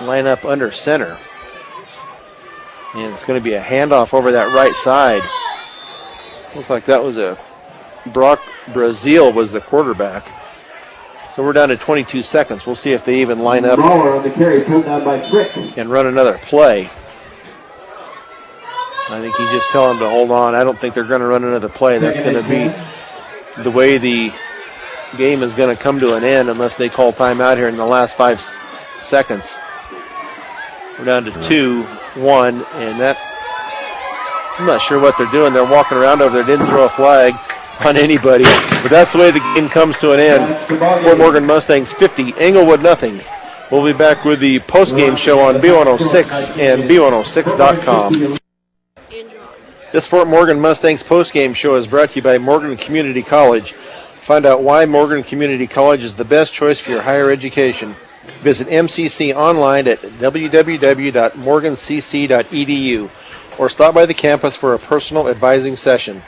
line up under center. And it's going to be a handoff over that right side. Looked like that was Brock Brazil was the quarterback. So we're down to 22 seconds. We'll see if they even line up and run another play. I think he's just telling them to hold on. I don't think they're going to run another play. That's going to be the way the game is going to come to an end unless they call timeout here in the last 5 seconds. We're down to 2-1, and that, I'm not sure what they're doing. They're walking around over there. Didn't throw a flag on anybody, but that's the way the game comes to an end. Fort Morgan Mustangs 50, Englewood nothing. We'll be back with the post-game show on B106 and B106.com. This Fort Morgan Mustangs post-game show is brought to you by Morgan Community College. Find out why Morgan Community College is the best choice for your higher education. Visit MCC online at www.morgancc.edu or stop by the campus for a personal advising session.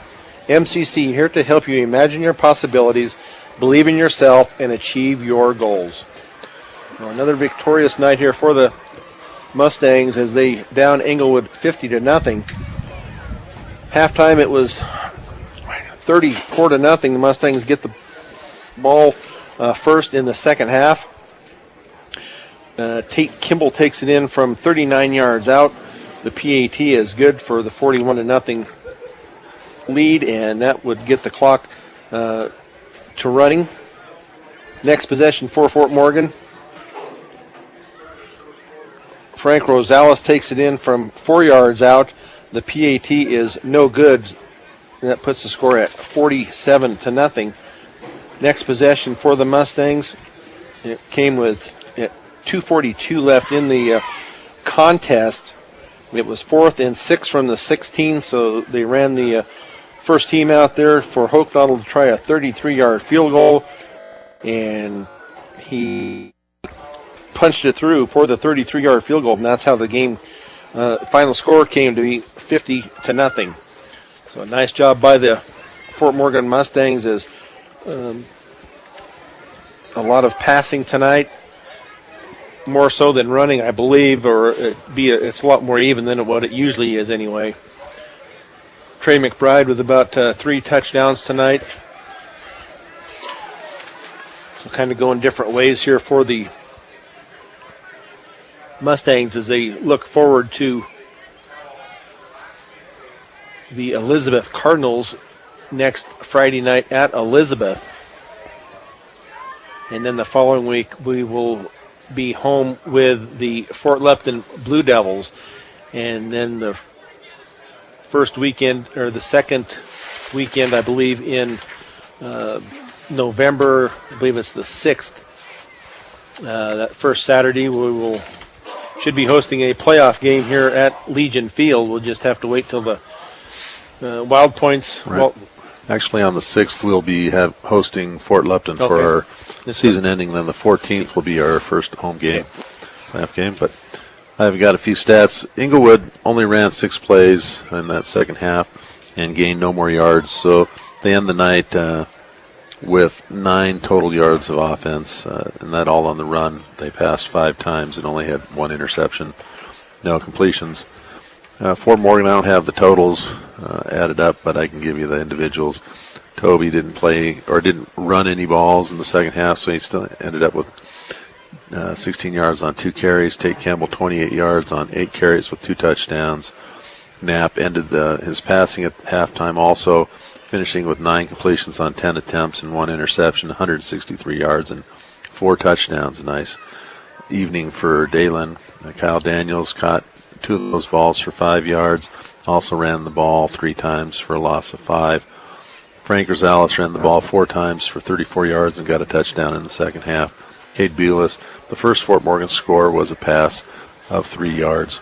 MCC, here to help you imagine your possibilities, believe in yourself, and achieve your goals. Well, another victorious night here for the Mustangs as they down Englewood 50-0. Halftime it was 34-0. The Mustangs get the ball first in the second half. Tate Kimball takes it in from 39 yards out. The PAT is good for the 41-0 lead, and that would get the clock to running. Next possession for Fort Morgan. Frank Rosales takes it in from 4 yards out. The PAT is no good, and that puts the score at 47-0. Next possession for the Mustangs. It came with 2:42 left in the contest. It was 4th and 6 from the 16, so they ran the first team out there for Hochnaudel to try a 33-yard field goal, and he punched it through for the 33-yard field goal, and that's how the game final score came to be 50-0. So a nice job by the Fort Morgan Mustangs. As a lot of passing tonight, more so than running, I believe, or it's a lot more even than what it usually is anyway. Trey McBride with about 3 touchdowns tonight. So kind of going different ways here for the Mustangs as they look forward to the Elizabeth Cardinals next Friday night at Elizabeth. And then the following week we will be home with the Fort Lupton Blue Devils. And then the first weekend, or the second weekend, I believe, in November. I believe it's the 6th. That first Saturday, we should be hosting a playoff game here at Legion Field. We'll just have to wait till the Wild Points. Right. Actually, on the 6th, we'll be hosting Fort Lupton for our season ending. Then the 14th will be our first home game, playoff game. But I've got a few stats. Englewood only ran 6 plays in that second half and gained no more yards. So they end the night with 9 total yards of offense, and that all on the run. They passed 5 times and only had 1 interception, no completions. Fort Morgan, I don't have the totals added up, but I can give you the individuals. Toby didn't play or didn't run any balls in the second half, so he still ended up with 16 yards on 2 carries. Tate Campbell, 28 yards on 8 carries with 2 touchdowns. Knapp ended his passing at halftime also, finishing with 9 completions on 10 attempts and 1 interception, 163 yards and 4 touchdowns. A nice evening for Dalen. Kyle Daniels caught 2 of those balls for 5 yards. Also ran the ball 3 times for a loss of 5. Frank Rosales ran the ball 4 times for 34 yards and got a touchdown in the second half. Cade Bulis, the first Fort Morgan score was a pass of 3 yards.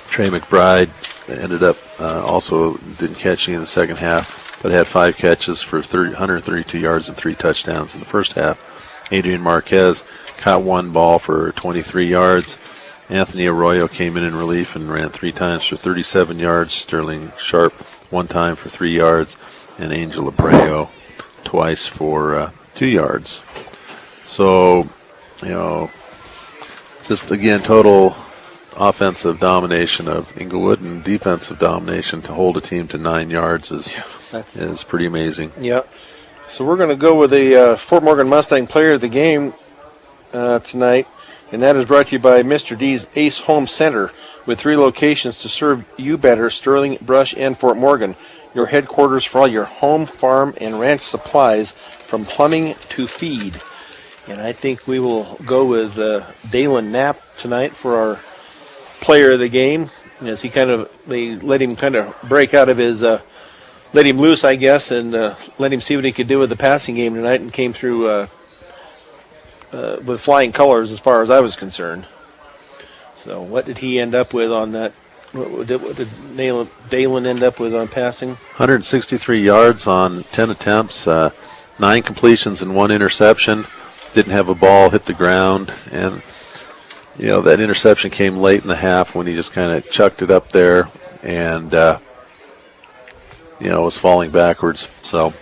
Trey McBride ended up also didn't catch any in the second half, but had 5 catches for 132 yards and 3 touchdowns in the first half. Adrian Marquez caught 1 ball for 23 yards. Anthony Arroyo came in relief and ran 3 times for 37 yards. Sterling Sharp 1 time for 3 yards. And Angel Abreu twice for 2 yards. So, just again, total offensive domination of Englewood and defensive domination to hold a team to 9 yards is pretty amazing. Yeah. So we're going to go with a Fort Morgan Mustang player of the game tonight. And that is brought to you by Mr. D's Ace Home Center, with 3 locations to serve you better: Sterling, Brush, and Fort Morgan. Your headquarters for all your home, farm, and ranch supplies, from plumbing to feed. And I think we will go with Dalen Knapp tonight for our player of the game, as they let him kind of break out of his, let him loose, I guess, and let him see what he could do with the passing game tonight, and came through with flying colors as far as I was concerned. So what did he end up with on that? What did Dalen end up with on passing? 163 yards on 10 attempts, 9 completions and 1 interception. Didn't have a ball hit the ground, and that interception came late in the half when he just kind of chucked it up there and was falling backwards. So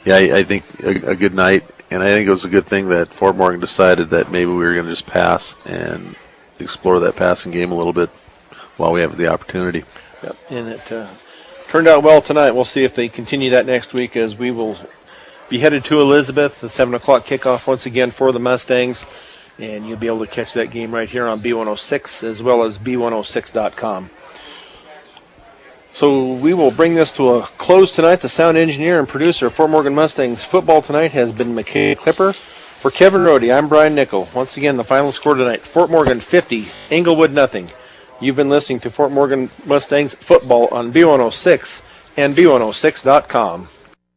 yeah, I think a good night. And I think it was a good thing that Fort Morgan decided that maybe we were going to just pass and explore that passing game a little bit while we have the opportunity. Yep, and it turned out well tonight. We'll see if they continue that next week, as we will be headed to Elizabeth, the 7 o'clock kickoff once again for the Mustangs. And you'll be able to catch that game right here on B106 as well as B106.com. So we will bring this to a close tonight. The sound engineer and producer of Fort Morgan Mustangs football tonight has been McKay Clipper. For Kevin Rohde, I'm Brian Nickel. Once again, the final score tonight: Fort Morgan 50, Englewood nothing. You've been listening to Fort Morgan Mustangs football on B106 and B106.com.